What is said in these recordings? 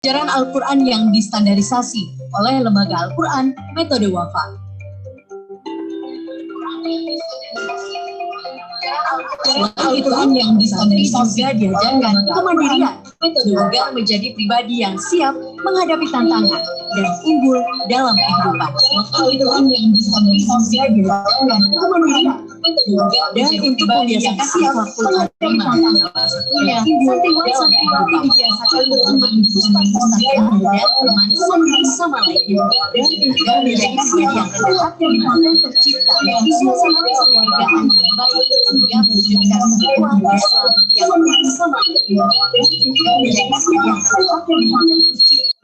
Ajaran Al-Quran yang distandarisasi oleh Lembaga Al-Quran Metode Wafa. Al-Quran yang distandarisasi juga diajarkan kemandirian agar menjadi pribadi yang siap menghadapi tantangan dan unggul dalam kehidupan. Al-Quran yang distandarisasi juga diajarkan kemandirian dan untuk membiasakan siap menghadapi tantangan. Salah satunya santriwati dibiasakan menghadapi dan teman sama lainnya dan menjadi pribadi yang aktif dan tercipta dari suasana keluargaan yang baik sehingga mewujudkan sebuah Islam yang bersama dan menjadi pribadi yang aktif dan tercipta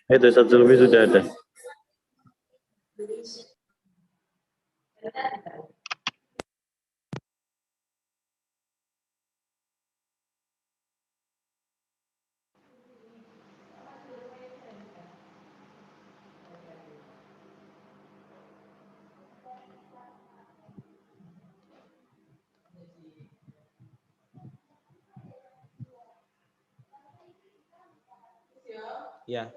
Itu satu lebih sudah ada. Ya.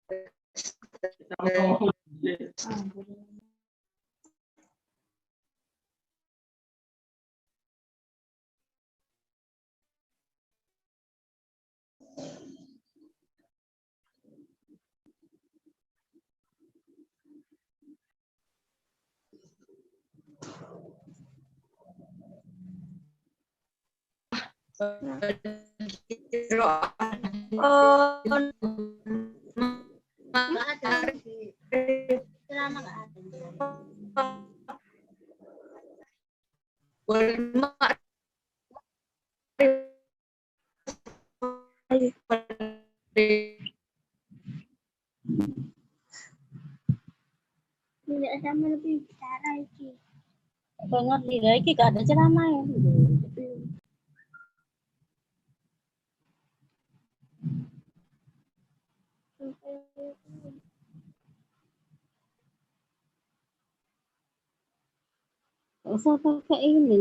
Tidak sama lebih bicara iki. Kok ngerti lagi gak ada ceramah ya? Usah pakai ini.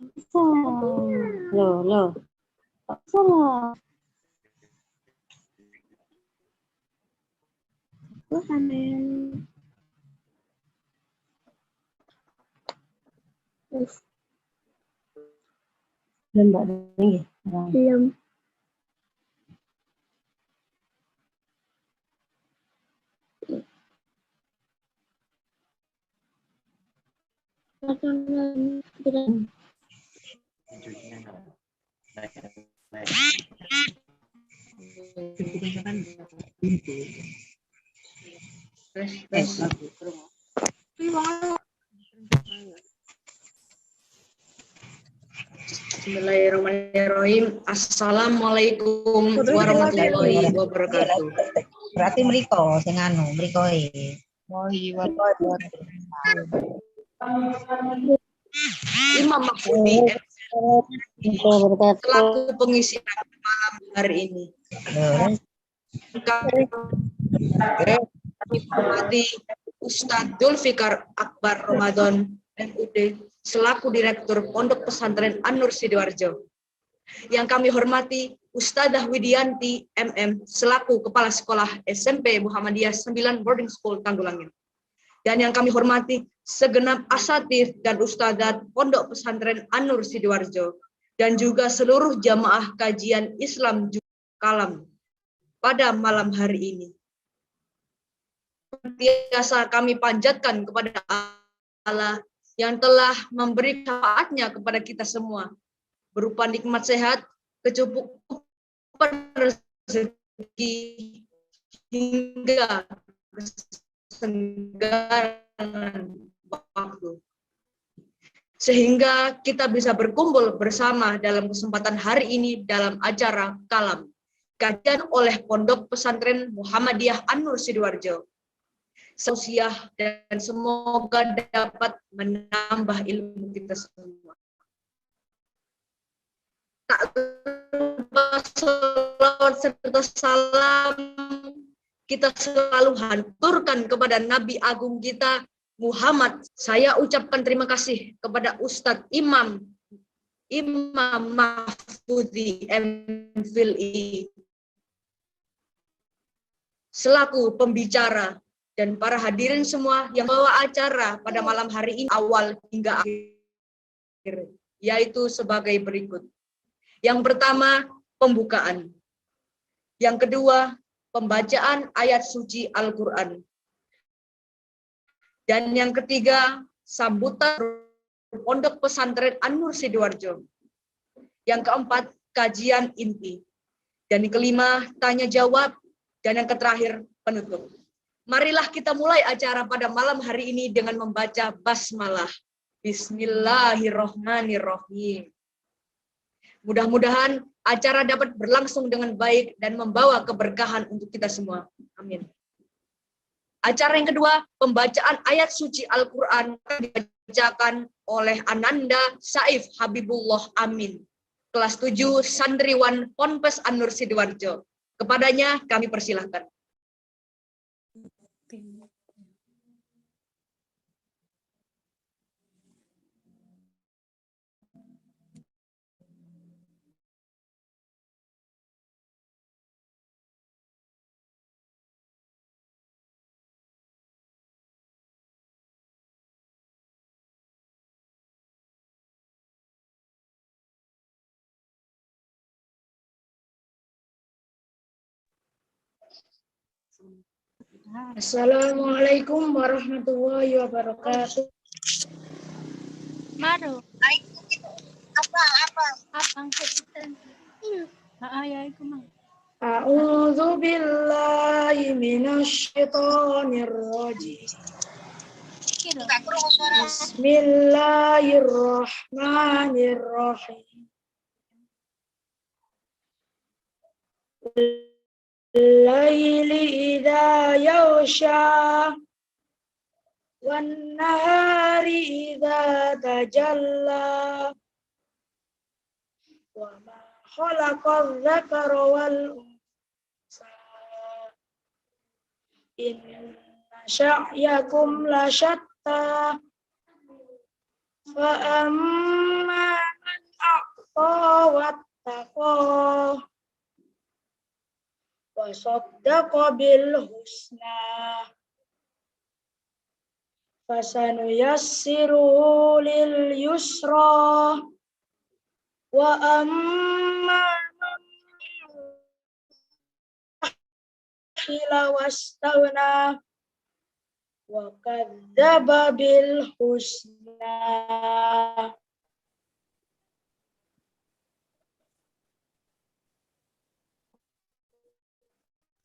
Bisa. Loh. Salah. Belum Mbak Dengi? Belum. Bismillahirrahmanirrahim. Assalamualaikum warahmatullahi wabarakatuh. Berarti mriko sing anu, mrikoe. Imam Mahfudi selaku pengisi malam hari ini. Kami hormati Ustadz Dzulfikar Akbar Ramadan MUD selaku Direktur Pondok Pesantren An-Nur Sidoarjo. Yang kami hormati Ustadzah Widianti MM selaku Kepala Sekolah SMP Muhammadiyah 9 Boarding School Tanggulangin. Dan yang kami hormati segenap asatidz dan ustadzat Pondok Pesantren An-Nur Sidoarjo dan juga seluruh jamaah kajian Islam Kalam pada malam hari ini. Biasa kami panjatkan kepada Allah yang telah memberi syafaatnya kepada kita semua berupa nikmat sehat, kecukupan rezeki hingga kesenggaran waktu, sehingga kita bisa berkumpul bersama dalam kesempatan hari ini dalam acara Kalam kajian oleh Pondok Pesantren Muhammadiyah An-Nur Sidoarjo. Sosial dan semoga dapat menambah ilmu kita semua. Tak lupa salawat serta salam kita selalu haturkan kepada Nabi Agung kita Muhammad. Saya ucapkan terima kasih kepada Ustadz Imam Mahfudi MPhilI selaku pembicara dan para hadirin semua yang bawa acara pada malam hari ini awal hingga akhir, yaitu sebagai berikut. Yang pertama, pembukaan. Yang kedua, pembacaan ayat suci Al-Quran. Dan yang ketiga, sambutan Pondok Pesantren An-Nur Sidoarjo. Yang keempat, kajian inti. Dan yang kelima, tanya jawab. Dan yang terakhir, penutup. Marilah kita mulai acara pada malam hari ini dengan membaca basmalah. Bismillahirrohmanirrohim. Mudah-mudahan acara dapat berlangsung dengan baik dan membawa keberkahan untuk kita semua. Amin. Acara yang kedua, pembacaan ayat suci Al-Quran dibacakan oleh Ananda Saif Habibullah Amin. Kelas 7 Santriwan Ponpes An-Nur Sidoarjo. Kepadanya kami persilahkan. Assalamualaikum warahmatullahi wabarakatuh. Maru. Abang kita. Ya itu mah. A'udzu billahi minasy syaithanir rajim. Bismillahirrahmanirrahim. Laili idza yaghsha wan nahari idza tajalla wa ma khalaqadz dzakara wal unsa inna sya'yakum lasyatta fa amma man a'ta wattaqa wa saddaqa bil husna fasanuyassiruhu lil yusra wa amma man bakhila wastagna wa kadzdzaba bil husna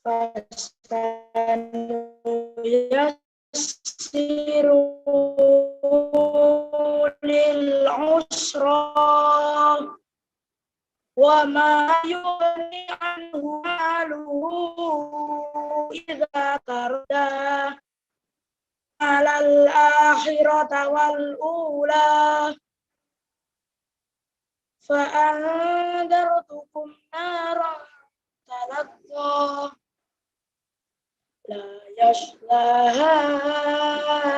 fasanuyassiruhu lil usra wa ma yughni anhu maluhu idza tarda alal akhirata wal ula fa andartukum naran talaqqa la yaslaha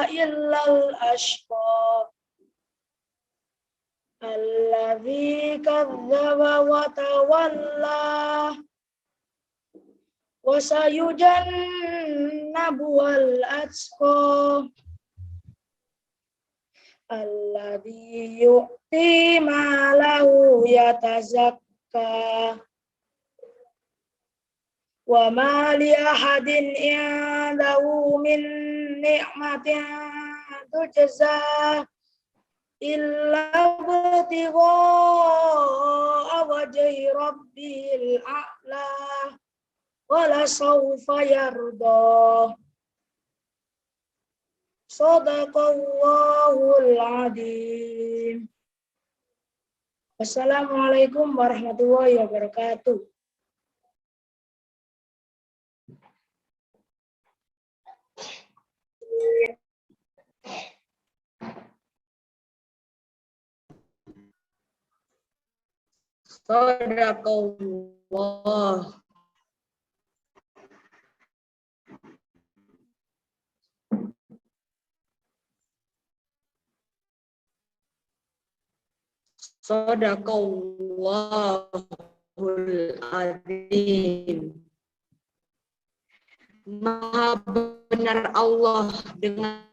illal ashqa alladzi kadzdzaba wa tawalla wa sayujannabuhal atqa alladzi yu'ti malahu yatazakka wa ma li ahadin indahu min ni'matin tujza illa ibtigha'a wajhi rabbil a'la wala sawfa yarda. Shadaqallahul adzim. Wassalamualaikum warahmatullahi wabarakatuh. Sadaqallah. Sadaqallahul adzim. Maha benar Allah dengan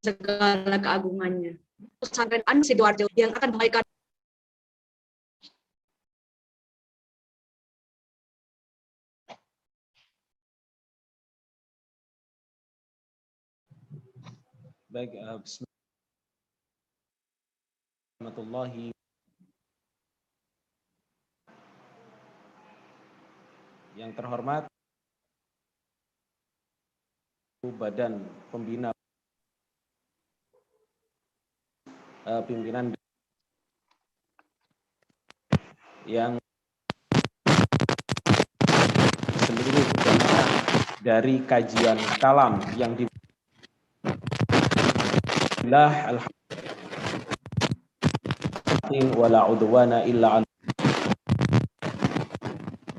segala keagungannya. Pesantren An Sidoarjo yang akan membaikan baik. Bismillahirrahmanirrahim. Yang terhormat Badan Pembina Pimpinan yang seluruh jamaah dari kajian kalam yang di alhamdulillah wala udwana illa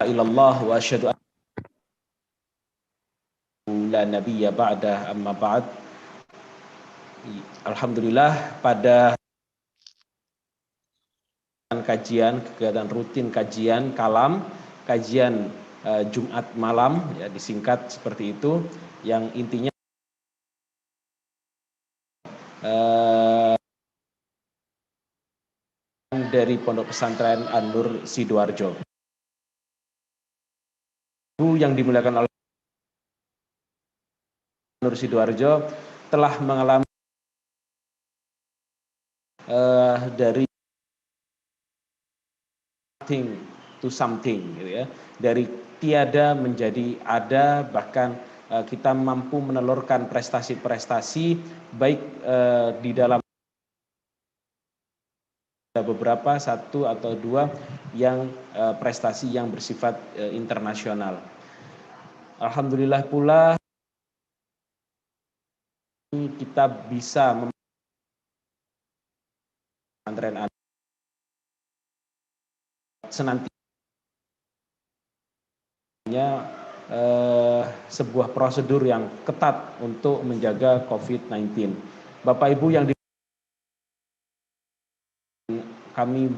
ilallah wa asyhadu an la nabiyya ba'da amma ba'd. Alhamdulillah, pada kegiatan rutin kajian kalam, kajian Jumat malam, ya disingkat seperti itu, yang intinya dari Pondok Pesantren An-Nur Sidoarjo. Yang dimuliakan oleh An-Nur Sidoarjo telah mengalami dari something to something, gitu ya. Dari tiada menjadi ada, bahkan kita mampu menelurkan prestasi-prestasi baik di dalam beberapa, satu atau dua yang prestasi yang bersifat internasional. Alhamdulillah pula kita bisa pesantren senantianya sebuah prosedur yang ketat untuk menjaga COVID-19. Bapak Ibu yang kami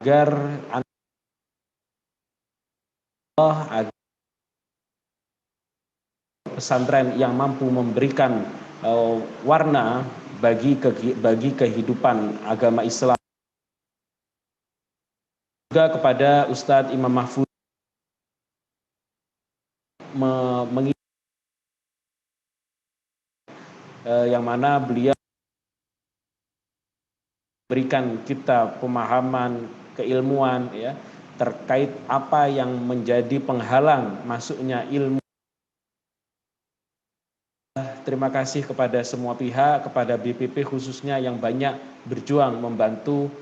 agar pesantren yang mampu memberikan warna bagi kehidupan agama Islam, juga kepada Ustadz Imam Mahfud yang mana beliau berikan kita pemahaman, keilmuan ya terkait apa yang menjadi penghalang masuknya ilmu. Terima kasih kepada semua pihak, kepada BPP khususnya yang banyak berjuang membantu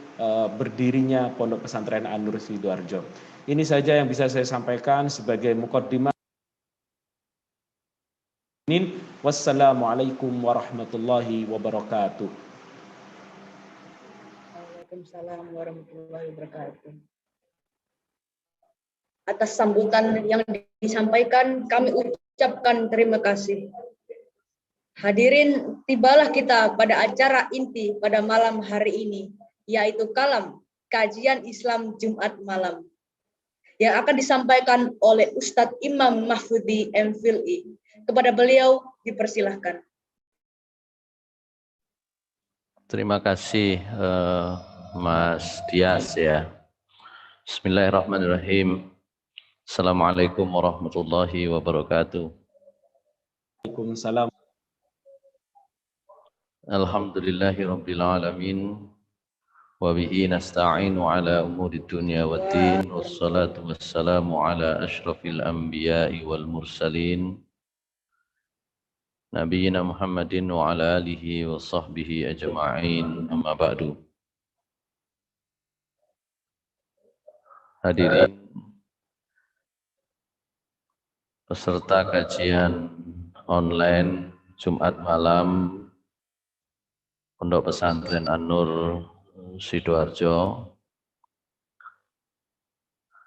berdirinya Pondok Pesantren An-Nur Sidoarjo. Ini saja yang bisa saya sampaikan sebagai muqaddimah. Wassalamualaikum warahmatullahi wabarakatuh. Waalaikumsalam warahmatullahi wabarakatuh. Atas sambutan yang disampaikan kami ucapkan terima kasih. Hadirin, tibalah kita pada acara inti pada malam hari ini, yaitu kalam kajian Islam Jumat malam yang akan disampaikan oleh Ustadz Imam Mahfudi MPhilI. Kepada beliau dipersilahkan. Terima kasih Mas Dias ya. Bismillahirrahmanirrahim. Assalamualaikum warahmatullahi wabarakatuh. Waalaikumsalam. Alhamdulillahirabbil alamin wa bihi nasta'inu ala umuri dunya waddin wassalatu wassalamu ala asyrafil anbiya'i wal mursalin nabiyina Muhammadin wa ala alihi wa sahbihi ajma'in, amma ba'du. Hadirin peserta kajian online Jumat malam Pondok Pesantren An-Nur Sidoarjo,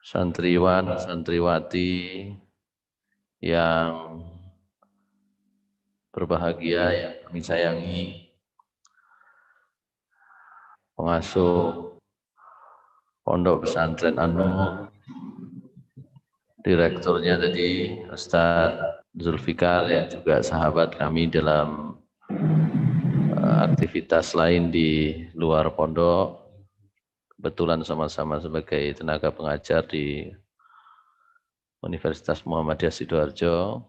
santriwan, santriwati yang berbahagia yang kami sayangi, pengasuh Pondok Pesantren An-Nur, direkturnya tadi Ustadz Zulfikar yang juga sahabat kami dalam aktivitas lain di luar pondok, kebetulan sama-sama sebagai tenaga pengajar di Universitas Muhammadiyah Sidoarjo,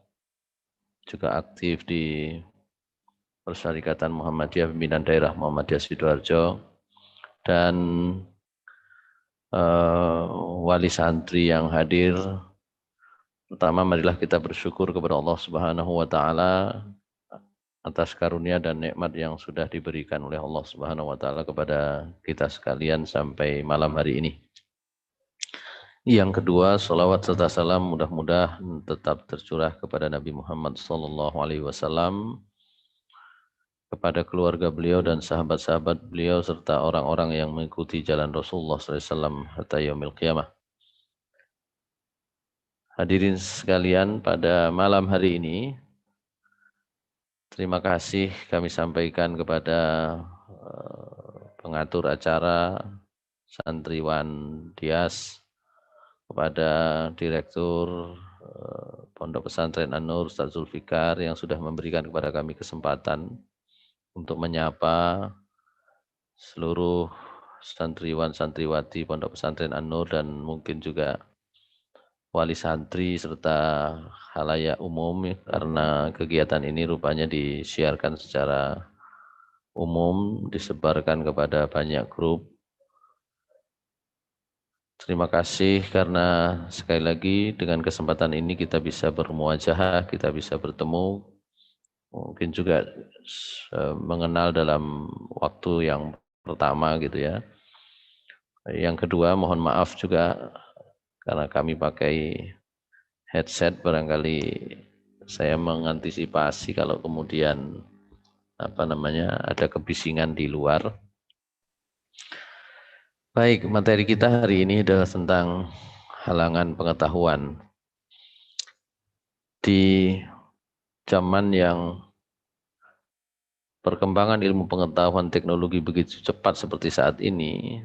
juga aktif di Persyarikatan Muhammadiyah Pimpinan Daerah Muhammadiyah Sidoarjo, dan wali santri yang hadir. Pertama, marilah kita bersyukur kepada Allah Subhanahu wa taala atas karunia dan nikmat yang sudah diberikan oleh Allah Subhanahu wa taala kepada kita sekalian sampai malam hari ini. Yang kedua, salawat serta salam mudah-mudahan tetap tercurah kepada Nabi Muhammad SAW, kepada keluarga beliau dan sahabat-sahabat beliau serta orang-orang yang mengikuti jalan Rasulullah SAW hatta yaumil qiyamah. Hadirin sekalian, pada malam hari ini terima kasih kami sampaikan kepada pengatur acara Santriwan Dias, kepada Direktur Pondok Pesantren An-Nur Ustadz Zulfikar yang sudah memberikan kepada kami kesempatan untuk menyapa seluruh santriwan santriwati Pondok Pesantren An-Nur dan mungkin juga wali santri serta khalayak umum, karena kegiatan ini rupanya disiarkan secara umum, disebarkan kepada banyak grup. Terima kasih karena sekali lagi dengan kesempatan ini kita bisa bermuajahah, kita bisa bertemu, mungkin juga mengenal dalam waktu yang pertama gitu ya. Yang kedua, mohon maaf juga karena kami pakai headset, barangkali saya mengantisipasi kalau kemudian ada kebisingan di luar. Baik, materi kita hari ini adalah tentang halangan pengetahuan. Di zaman yang perkembangan ilmu pengetahuan teknologi begitu cepat seperti saat ini,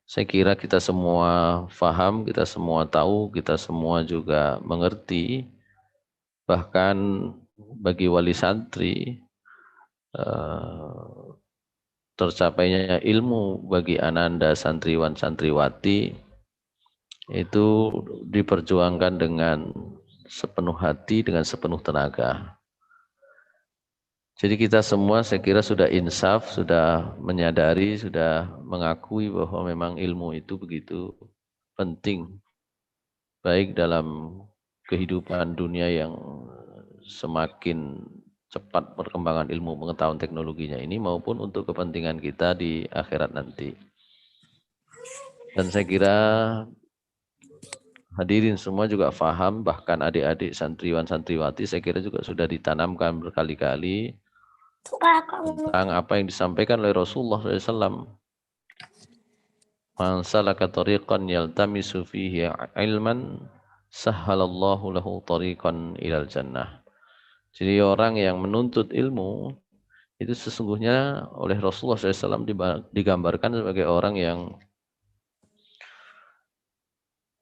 saya kira kita semua paham, kita semua tahu, kita semua juga mengerti, bahkan bagi wali santri, tercapainya ilmu bagi ananda santriwan santriwati itu diperjuangkan dengan sepenuh hati, dengan sepenuh tenaga. Jadi kita semua saya kira sudah insaf, sudah menyadari, sudah mengakui bahwa memang ilmu itu begitu penting, baik dalam kehidupan dunia yang semakin cepat perkembangan ilmu pengetahuan teknologinya ini, maupun untuk kepentingan kita di akhirat nanti. Dan saya kira hadirin semua juga paham, bahkan adik-adik santriwan santriwati saya kira juga sudah ditanamkan berkali-kali tentang apa yang disampaikan oleh Rasulullah SAW. Man salaka tariqan yaltamisu fihi ilman sahhalallahu lahu tariqan ilal jannah. Jadi orang yang menuntut ilmu itu sesungguhnya oleh Rasulullah SAW digambarkan sebagai orang yang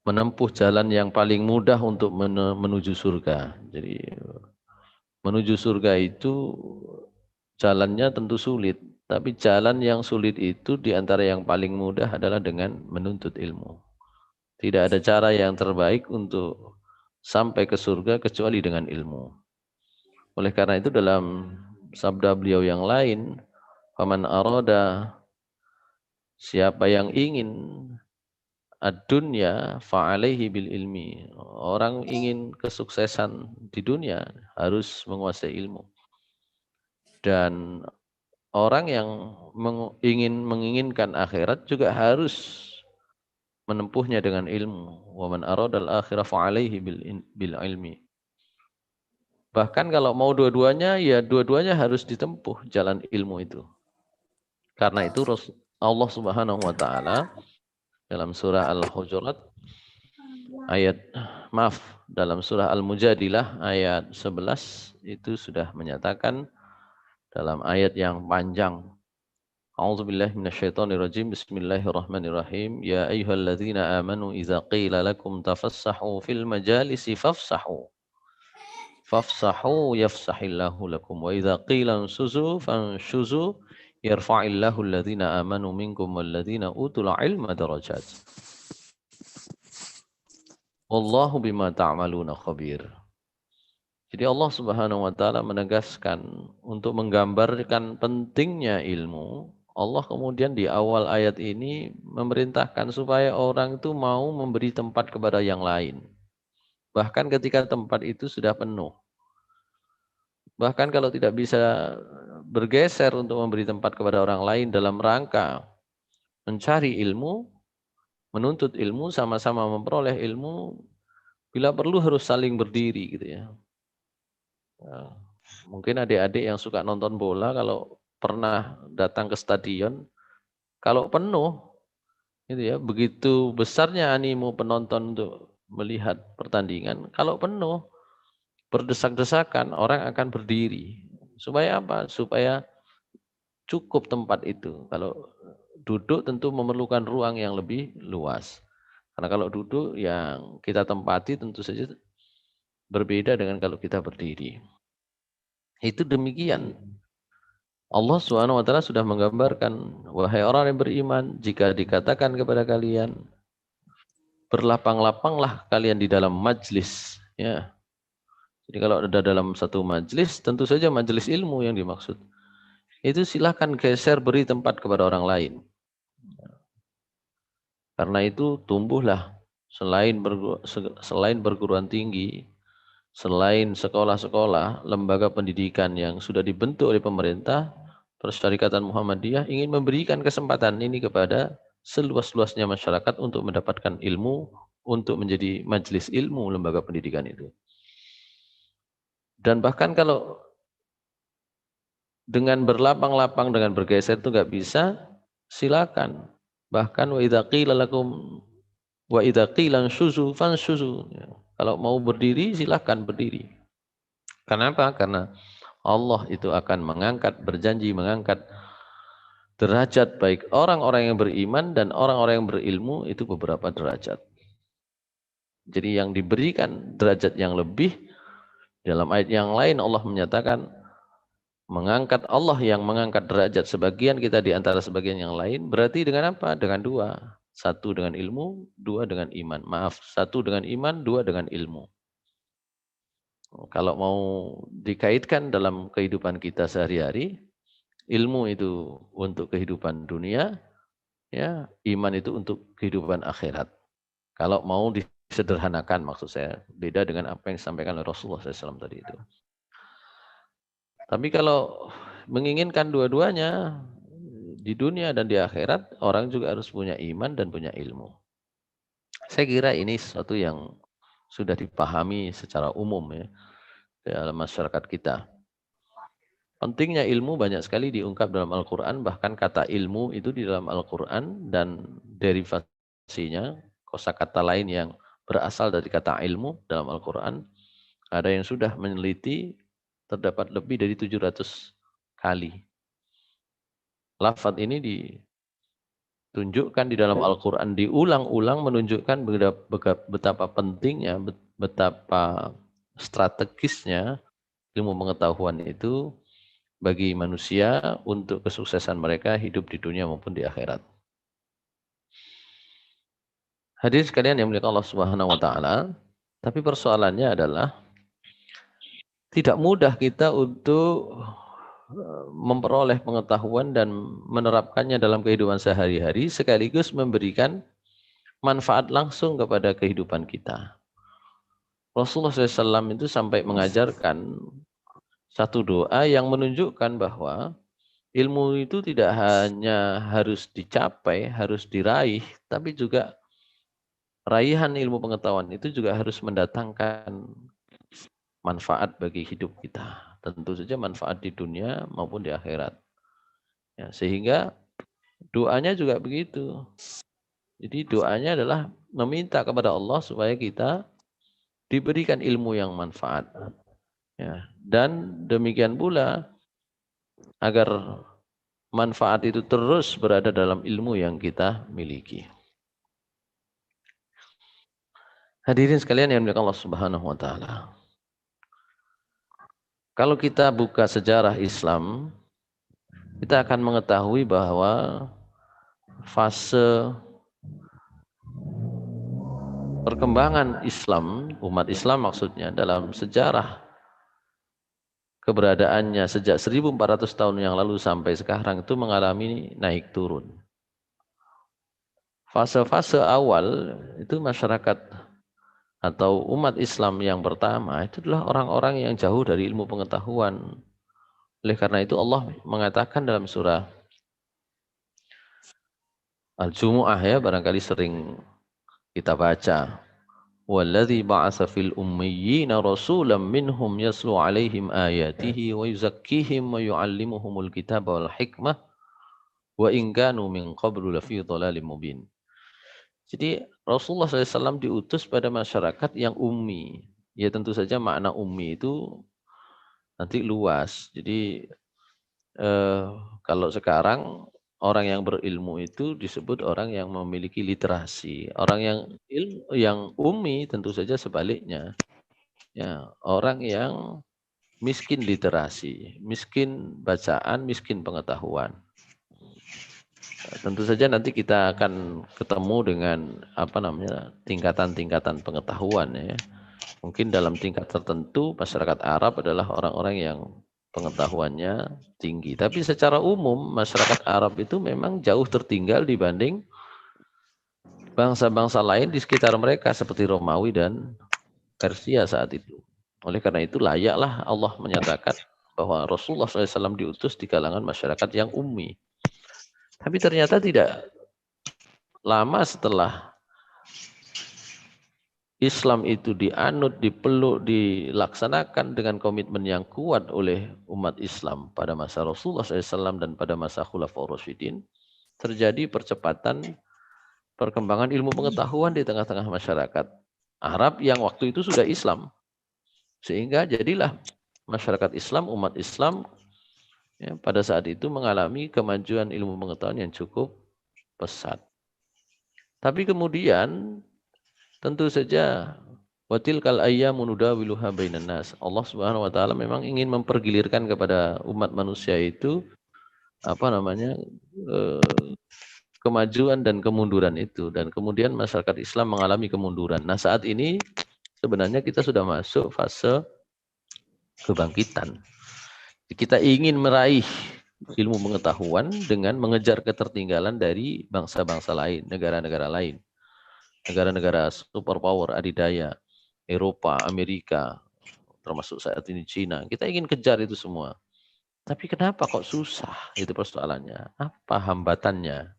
menempuh jalan yang paling mudah untuk menuju surga. Jadi menuju surga itu jalannya tentu sulit, tapi jalan yang sulit itu diantara yang paling mudah adalah dengan menuntut ilmu. Tidak ada cara yang terbaik untuk sampai ke surga kecuali dengan ilmu. Oleh karena itu dalam sabda beliau yang lain, faman arada, siapa yang ingin ad-dunya fa'alaihi bil ilmi. Orang ingin kesuksesan di dunia harus menguasai ilmu. Dan orang yang menginginkan akhirat juga harus menempuhnya dengan ilmu. Wa man arada al-akhirah fa'alaihi bil ilmi. Bahkan kalau mau dua-duanya, ya dua-duanya harus ditempuh jalan ilmu itu. Karena itu Allah Subhanahu wa taala dalam surah Al-Hujurat dalam surah Al-Mujadilah ayat 11 itu sudah menyatakan dalam ayat yang panjang. A'udzubillahi minasyaitonirrajim. Bismillahirrahmanirrahim. Ya ayyuhalladzina amanu idza qila lakum tafassahu fil majalisi fafsahu yafsahillahu lakum wa idza qila ansuzu fanshuzu yarfa'illahu alladhina amanu minkum walladhina utul ilma darajat. Wallahu bima ta'maluna khabir. Jadi Allah Subhanahu wa taala menegaskan untuk menggambarkan pentingnya ilmu. Allah kemudian di awal ayat ini memerintahkan supaya orang itu mau memberi tempat kepada yang lain. Bahkan ketika tempat itu sudah penuh. Bahkan kalau tidak bisa bergeser untuk memberi tempat kepada orang lain dalam rangka mencari ilmu, menuntut ilmu, sama-sama memperoleh ilmu, bila perlu harus saling berdiri gitu ya. Nah, mungkin adik-adik yang suka nonton bola kalau pernah datang ke stadion, kalau penuh gitu ya, begitu besarnya animo penonton untuk melihat pertandingan, kalau penuh berdesak-desakan, orang akan berdiri. Supaya apa? Supaya cukup tempat itu. Kalau duduk tentu memerlukan ruang yang lebih luas. Karena kalau duduk yang kita tempati tentu saja berbeda dengan kalau kita berdiri. Itu demikian. Allah SWT sudah menggambarkan, wahai orang yang beriman, jika dikatakan kepada kalian, berlapang-lapanglah kalian di dalam majlis, ya. Jadi kalau ada dalam satu majlis, tentu saja majlis ilmu yang dimaksud. Itu silahkan geser, beri tempat kepada orang lain. Karena itu tumbuhlah selain perguruan tinggi, selain sekolah-sekolah, lembaga pendidikan yang sudah dibentuk oleh pemerintah, Persyarikatan Muhammadiyah ingin memberikan kesempatan ini kepada seluas-luasnya masyarakat untuk mendapatkan ilmu, untuk menjadi majelis ilmu lembaga pendidikan itu. Dan bahkan kalau dengan berlapang-lapang, dengan bergeser itu nggak bisa, silakan. Bahkan wa idza qila lakum wa idza qila anshuzu fanshuzu. Kalau mau berdiri silakan berdiri. Kenapa? Karena Allah itu akan berjanji mengangkat derajat baik orang-orang yang beriman dan orang-orang yang berilmu itu beberapa derajat. Jadi yang diberikan derajat yang lebih, dalam ayat yang lain Allah menyatakan Allah yang mengangkat derajat sebagian kita di antara sebagian yang lain, berarti dengan apa? Dengan dua. Satu dengan ilmu, dua dengan iman. Satu dengan iman, dua dengan ilmu. Kalau mau dikaitkan dalam kehidupan kita sehari-hari, ilmu itu untuk kehidupan dunia, ya, iman itu untuk kehidupan akhirat. Kalau mau disederhanakan, maksud saya beda dengan apa yang disampaikan oleh Rasulullah SAW tadi itu. Tapi kalau menginginkan dua-duanya di dunia dan di akhirat, orang juga harus punya iman dan punya ilmu. Saya kira ini sesuatu yang sudah dipahami secara umum ya dalam masyarakat kita. Pentingnya ilmu banyak sekali diungkap dalam Al-Quran, bahkan kata ilmu itu di dalam Al-Quran dan derivasinya, kosakata lain yang berasal dari kata ilmu dalam Al-Quran, ada yang sudah meneliti terdapat lebih dari 700 kali. Lafaz ini ditunjukkan di dalam Al-Quran, diulang-ulang menunjukkan betapa pentingnya, betapa strategisnya ilmu pengetahuan itu bagi manusia untuk kesuksesan mereka hidup di dunia maupun di akhirat. Hadirin sekalian yang mulia Allah Subhanahu wa taala, tapi persoalannya adalah tidak mudah kita untuk memperoleh pengetahuan dan menerapkannya dalam kehidupan sehari-hari sekaligus memberikan manfaat langsung kepada kehidupan kita. Rasulullah SAW itu sampai mengajarkan satu doa yang menunjukkan bahwa ilmu itu tidak hanya harus dicapai, harus diraih, tapi juga raihan ilmu pengetahuan itu juga harus mendatangkan manfaat bagi hidup kita. Tentu saja manfaat di dunia maupun di akhirat. Ya, sehingga doanya juga begitu. Jadi doanya adalah meminta kepada Allah supaya kita diberikan ilmu yang manfaat. Ya, dan demikian pula agar manfaat itu terus berada dalam ilmu yang kita miliki. Hadirin sekalian yang dimuliakan Allah Subhanahu wa taala. Kalau kita buka sejarah Islam, kita akan mengetahui bahwa fase perkembangan Islam, umat Islam maksudnya, dalam sejarah keberadaannya sejak 1400 tahun yang lalu sampai sekarang itu mengalami naik turun. Fase-fase awal itu masyarakat atau umat Islam yang pertama itu adalah orang-orang yang jauh dari ilmu pengetahuan. Oleh karena itu Allah mengatakan dalam surah Al-Jumu'ah, ya, barangkali sering kita baca, "Walladzi ba'atsa fil ummiyina rasulan minhum yaslu 'alaihim ayatihi wa yuzakkihim wa yu'allimuhumul kitaba wal hikmah wa in kanu min qablu lafi dhalalin mubin." Jadi Rasulullah SAW diutus pada masyarakat yang ummi. Ya tentu saja makna ummi itu nanti luas. Jadi kalau sekarang orang yang berilmu itu disebut orang yang memiliki literasi. Orang yang ummi tentu saja sebaliknya. Ya, orang yang miskin literasi, miskin bacaan, miskin pengetahuan. Tentu saja nanti kita akan ketemu dengan tingkatan-tingkatan pengetahuan ya. Mungkin dalam tingkat tertentu masyarakat Arab adalah orang-orang yang pengetahuannya tinggi. Tapi secara umum masyarakat Arab itu memang jauh tertinggal dibanding bangsa-bangsa lain di sekitar mereka seperti Romawi dan Persia saat itu. Oleh karena itu layaklah Allah menyatakan bahwa Rasulullah SAW diutus di kalangan masyarakat yang ummi. Tapi ternyata tidak lama setelah Islam itu dianut, dipeluk, dilaksanakan dengan komitmen yang kuat oleh umat Islam pada masa Rasulullah SAW dan pada masa Khulafaur Rasyidin, terjadi percepatan perkembangan ilmu pengetahuan di tengah-tengah masyarakat Arab yang waktu itu sudah Islam. Sehingga jadilah masyarakat Islam, umat Islam ya, pada saat itu mengalami kemajuan ilmu pengetahuan yang cukup pesat. Tapi kemudian tentu saja watilkal ayyamu nudawiluha bainan nas. Allah Subhanahu wa taala memang ingin mempergilirkan kepada umat manusia itu kemajuan dan kemunduran itu, dan kemudian masyarakat Islam mengalami kemunduran. Nah, saat ini sebenarnya kita sudah masuk fase kebangkitan. Kita ingin meraih ilmu pengetahuan dengan mengejar ketertinggalan dari bangsa-bangsa lain, negara-negara lain. Negara-negara superpower adidaya, Eropa, Amerika, termasuk saat ini Cina. Kita ingin kejar itu semua. Tapi kenapa kok susah? Itu persoalannya. Apa hambatannya?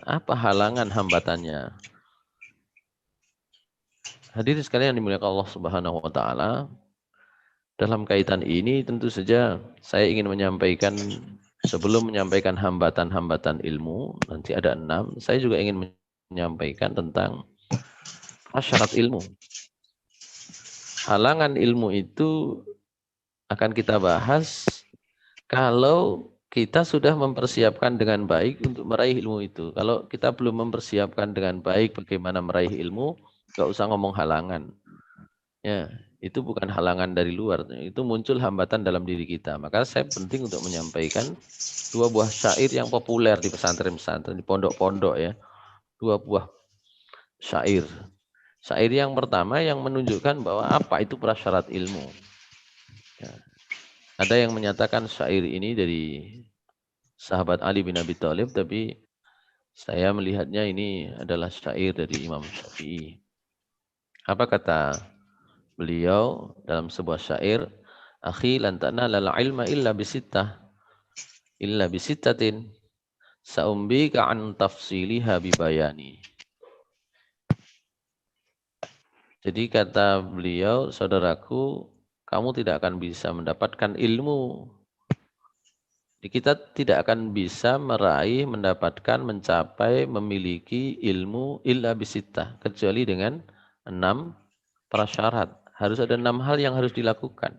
Apa halangan hambatannya? Hadirin sekalian yang dimuliakan Allah Subhanahu wa taala, dalam kaitan ini tentu saja saya ingin menyampaikan, sebelum menyampaikan hambatan-hambatan ilmu, nanti ada 6, saya juga ingin menyampaikan tentang syarat ilmu. Halangan ilmu itu akan kita bahas kalau kita sudah mempersiapkan dengan baik untuk meraih ilmu itu. Kalau kita belum mempersiapkan dengan baik bagaimana meraih ilmu, nggak usah ngomong halangan. Ya, itu bukan halangan dari luar, itu muncul hambatan dalam diri kita. Maka saya penting untuk menyampaikan 2 buah syair yang populer di pesantren-pesantren, di pondok-pondok ya. 2 buah syair. Syair yang pertama yang menunjukkan bahwa apa itu prasyarat ilmu. Ya. Ada yang menyatakan syair ini dari sahabat Ali bin Abi Thalib, tapi saya melihatnya ini adalah syair dari Imam Syafi'i. Apa kata beliau dalam sebuah syair? Akhi lan tanalal ilma illa bisittah, illa bisittatin sa'umbika an tafsiliha bibayani. Jadi kata beliau, saudaraku, kamu tidak akan bisa mendapatkan ilmu. Kita tidak akan bisa meraih, mendapatkan, mencapai, memiliki ilmu illa bisittah, kecuali dengan 6 prasyarat. Harus ada 6 hal yang harus dilakukan.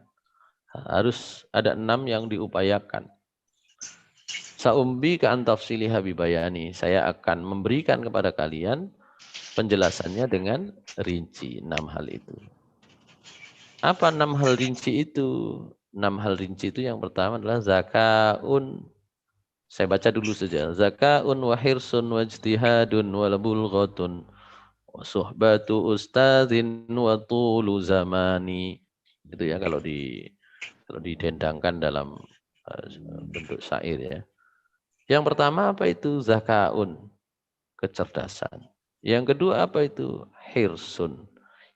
Harus ada 6 yang diupayakan. Sa'umbi ka antafsiliha bibayani. Saya akan memberikan kepada kalian penjelasannya dengan rinci 6 hal itu. Apa 6 hal rinci itu? 6 hal rinci itu yang pertama adalah zakaun. Saya baca dulu saja. Zakaun wa hirsun wa ijtihadun wa bulghatun wa suhbatu ustadzin wa tulu zamani. Itu ya kalau didendangkan dalam bentuk syair ya. Yang pertama apa itu? Zakaun, kecerdasan. Yang kedua apa itu? Hirsun.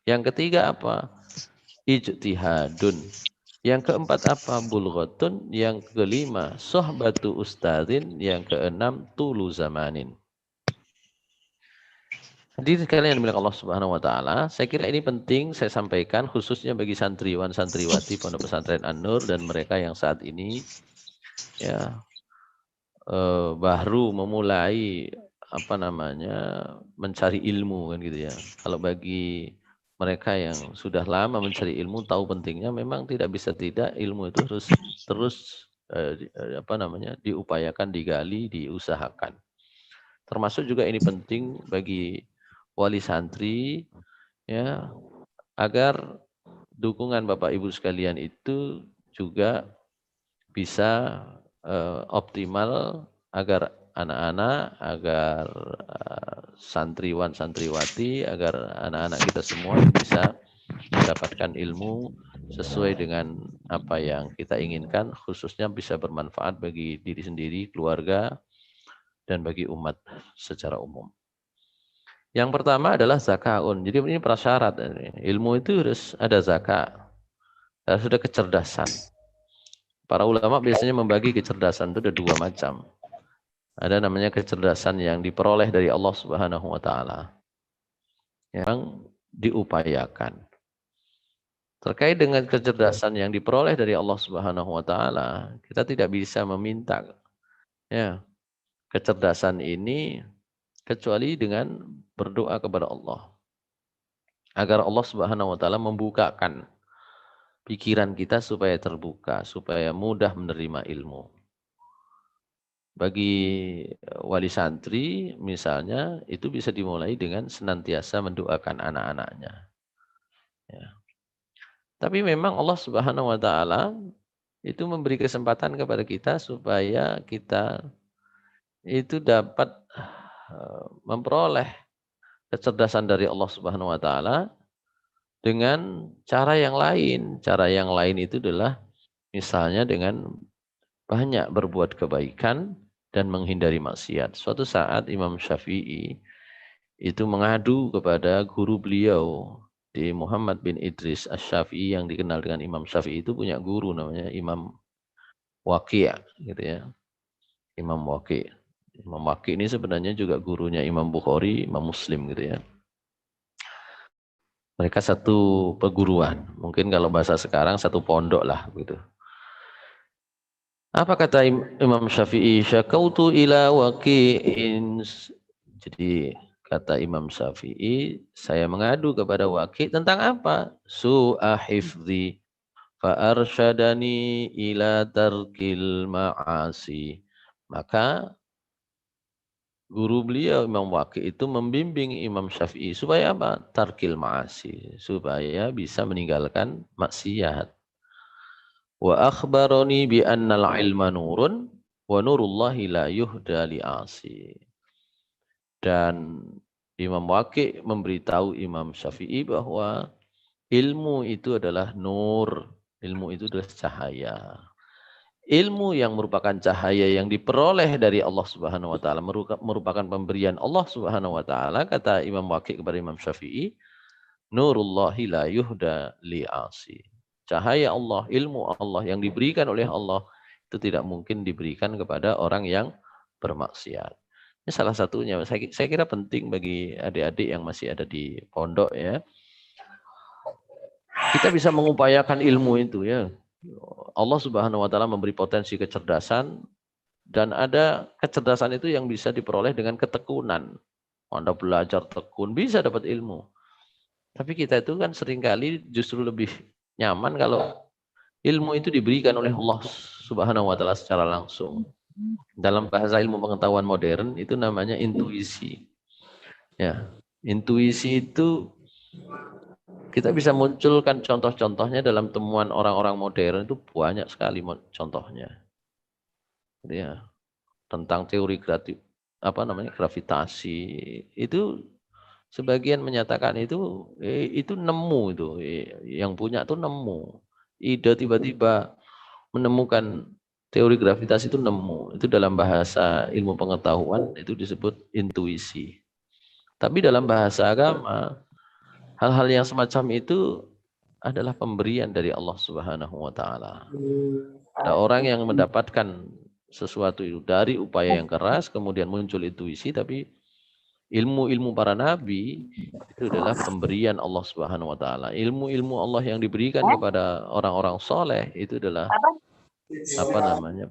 Yang ketiga apa? Ijtihadun. Yang keempat apa? Bulghatun. Yang kelima sohbatu ustadzin. Yang keenam tulu zamanin. Hadirin sekalian yang dimuliakan Allah Subhanahu wa taala, saya kira ini penting saya sampaikan khususnya bagi santriwan santriwati Pondok Pesantren An-Nur dan mereka yang saat ini ya baru memulai mencari ilmu kan gitu ya. Kalau bagi mereka yang sudah lama mencari ilmu tahu pentingnya, memang tidak bisa tidak ilmu itu harus terus diupayakan, digali, diusahakan. Termasuk juga ini penting bagi wali santri ya, agar dukungan Bapak Ibu sekalian itu juga bisa optimal, agar anak-anak, agar santriwan, santriwati, agar anak-anak kita semua bisa mendapatkan ilmu sesuai dengan apa yang kita inginkan, khususnya bisa bermanfaat bagi diri sendiri, keluarga, dan bagi umat secara umum. Yang pertama adalah zakaun. Jadi ini prasyarat. Ilmu itu harus ada zakat, harus ada kecerdasan. Para ulama biasanya membagi kecerdasan itu ada dua macam. Ada namanya kecerdasan yang diperoleh dari Allah Subhanahu wa taala, yang diupayakan. Terkait dengan kecerdasan yang diperoleh dari Allah Subhanahu wa taala, kita tidak bisa meminta ya kecerdasan ini kecuali dengan berdoa kepada Allah agar Allah Subhanahu wa taala membukakan pikiran kita supaya terbuka, supaya mudah menerima ilmu. Bagi wali santri misalnya, itu bisa dimulai dengan senantiasa mendoakan anak-anaknya. Ya. Tapi memang Allah Subhanahu wa taala itu memberi kesempatan kepada kita supaya kita itu dapat memperoleh kecerdasan dari Allah Subhanahu wa taala dengan cara yang lain. Cara yang lain itu adalah misalnya dengan banyak berbuat kebaikan dan menghindari maksiat. Suatu saat Imam Syafi'i itu mengadu kepada guru beliau di Muhammad bin Idris Asy-Syafi'i, yang dikenal dengan Imam Syafi'i itu punya guru namanya Imam Waqi' gitu ya. Imam Waqi'. Imam Waqi' ini sebenarnya juga gurunya Imam Bukhari, Imam Muslim gitu ya. Mereka satu perguruan. Mungkin kalau bahasa sekarang satu pondok lah gitu. Apa kata Imam Syafi'i? Syakautu ila Waqi'in. Jadi kata Imam Syafi'i, saya mengadu kepada Waqi' tentang apa? Su'a hifzi fa arsyadani ila tarkil ma'asi. Maka guru beliau Imam Waqi' itu membimbing Imam Syafi'i supaya apa? Tarkil ma'asi, supaya bisa meninggalkan maksiat. Wa akhbarani bi annal ilma nurun wa nurullahi la yuhda li'asi. Dan Imam Waqi' memberitahu Imam Syafi'i bahwa ilmu itu adalah nur, ilmu itu adalah cahaya. Ilmu yang merupakan cahaya yang diperoleh dari Allah Subhanahu wa taala, merupakan pemberian Allah Subhanahu wa taala, kata Imam Waqi' kepada Imam Syafi'i, nurullahi la yuhda li'asi. Cahaya Allah, ilmu Allah yang diberikan oleh Allah itu tidak mungkin diberikan kepada orang yang bermaksiat. Ini salah satunya. Saya kira penting bagi adik-adik yang masih ada di pondok ya. Kita bisa mengupayakan ilmu itu ya. Allah Subhanahu wa taala memberi potensi kecerdasan, dan ada kecerdasan itu yang bisa diperoleh dengan ketekunan. Anda belajar tekun bisa dapat ilmu. Tapi kita itu kan seringkali justru lebih nyaman kalau ilmu itu diberikan oleh Allah Subhanahu wa taala secara langsung. Dalam bahasa ilmu pengetahuan modern itu namanya intuisi. Ya, intuisi itu kita bisa munculkan contoh-contohnya dalam temuan orang-orang modern, itu banyak sekali contohnya. Ya, tentang teori gravitasi itu sebagian menyatakan itu nemu itu, yang punya itu nemu. Ide tiba-tiba menemukan teori gravitasi itu nemu. Itu dalam bahasa ilmu pengetahuan itu disebut intuisi. Tapi dalam bahasa agama, hal-hal yang semacam itu adalah pemberian dari Allah Subhanahu wa taala. Ada orang yang mendapatkan sesuatu itu dari upaya yang keras, kemudian muncul intuisi, tapi ilmu-ilmu para nabi itu adalah pemberian Allah Subhanahu wa taala. Ilmu-ilmu Allah yang diberikan kepada orang-orang soleh itu adalah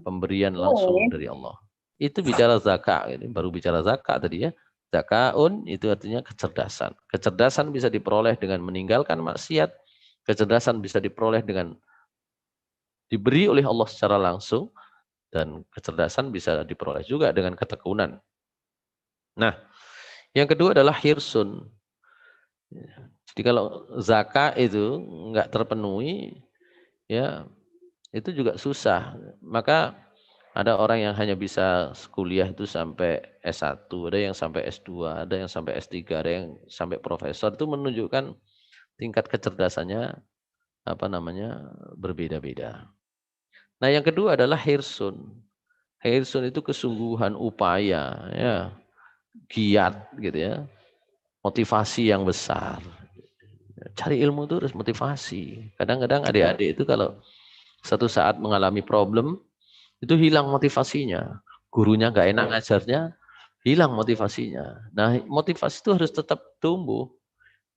pemberian langsung dari Allah. Itu bicara zakat, baru bicara zakat tadi ya. Zakaun itu artinya kecerdasan. Kecerdasan bisa diperoleh dengan meninggalkan maksiat. Kecerdasan bisa diperoleh dengan diberi oleh Allah secara langsung, dan kecerdasan bisa diperoleh juga dengan ketekunan. Nah, yang kedua adalah hirsun. Jadi kalau zakat itu enggak terpenuhi, ya itu juga susah. Maka Ada orang yang hanya bisa kuliah itu sampai S1, ada yang sampai S2, ada yang sampai S3, ada yang sampai profesor. Itu menunjukkan tingkat kecerdasannya berbeda-beda. Nah, yang kedua adalah hirsun. Hirsun itu kesungguhan, upaya, ya, giat gitu ya. Motivasi yang besar. Cari ilmu itu harus motivasi. Kadang-kadang adik-adik itu kalau satu saat mengalami problem, itu hilang motivasinya. Gurunya nggak enak ngajarnya, hilang motivasinya. Nah, motivasi itu harus tetap tumbuh.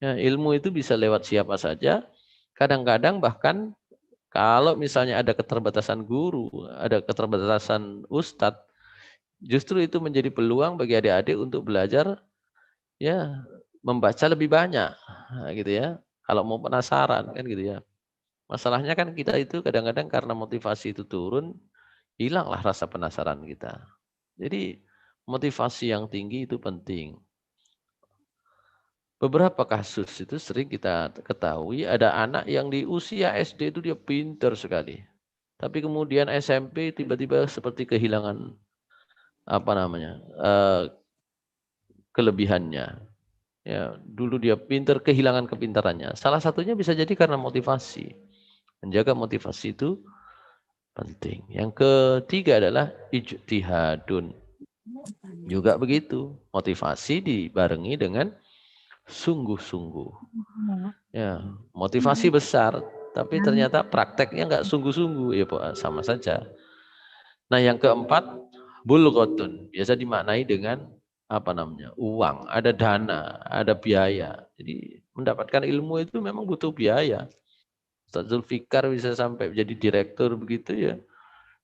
Ya, ilmu itu bisa lewat siapa saja. Kadang-kadang bahkan kalau misalnya ada keterbatasan guru, ada keterbatasan ustadz, justru itu menjadi peluang bagi adik-adik untuk belajar, ya, membaca lebih banyak, nah, gitu ya. Kalau mau penasaran kan gitu ya. Masalahnya kan kita itu kadang-kadang karena motivasi itu turun, hilanglah rasa penasaran kita. Jadi motivasi yang tinggi itu penting. Beberapa kasus itu sering kita ketahui ada anak yang di usia SD itu dia pintar sekali. Tapi kemudian SMP tiba-tiba seperti kehilangan kelebihannya. Ya, dulu dia pintar, kehilangan kepintarannya. Salah satunya bisa jadi karena motivasi. Menjaga motivasi itu penting. Yang ketiga adalah ijtihadun. Juga begitu. Motivasi dibarengi dengan sungguh-sungguh. Ya, motivasi besar, tapi ternyata prakteknya nggak sungguh-sungguh, ya Pak, sama saja. Nah, yang keempat, bulghatun. Biasa dimaknai dengan uang, ada dana, ada biaya. Jadi mendapatkan ilmu itu memang butuh biaya. Ustaz Zulfikar bisa sampai jadi direktur begitu ya.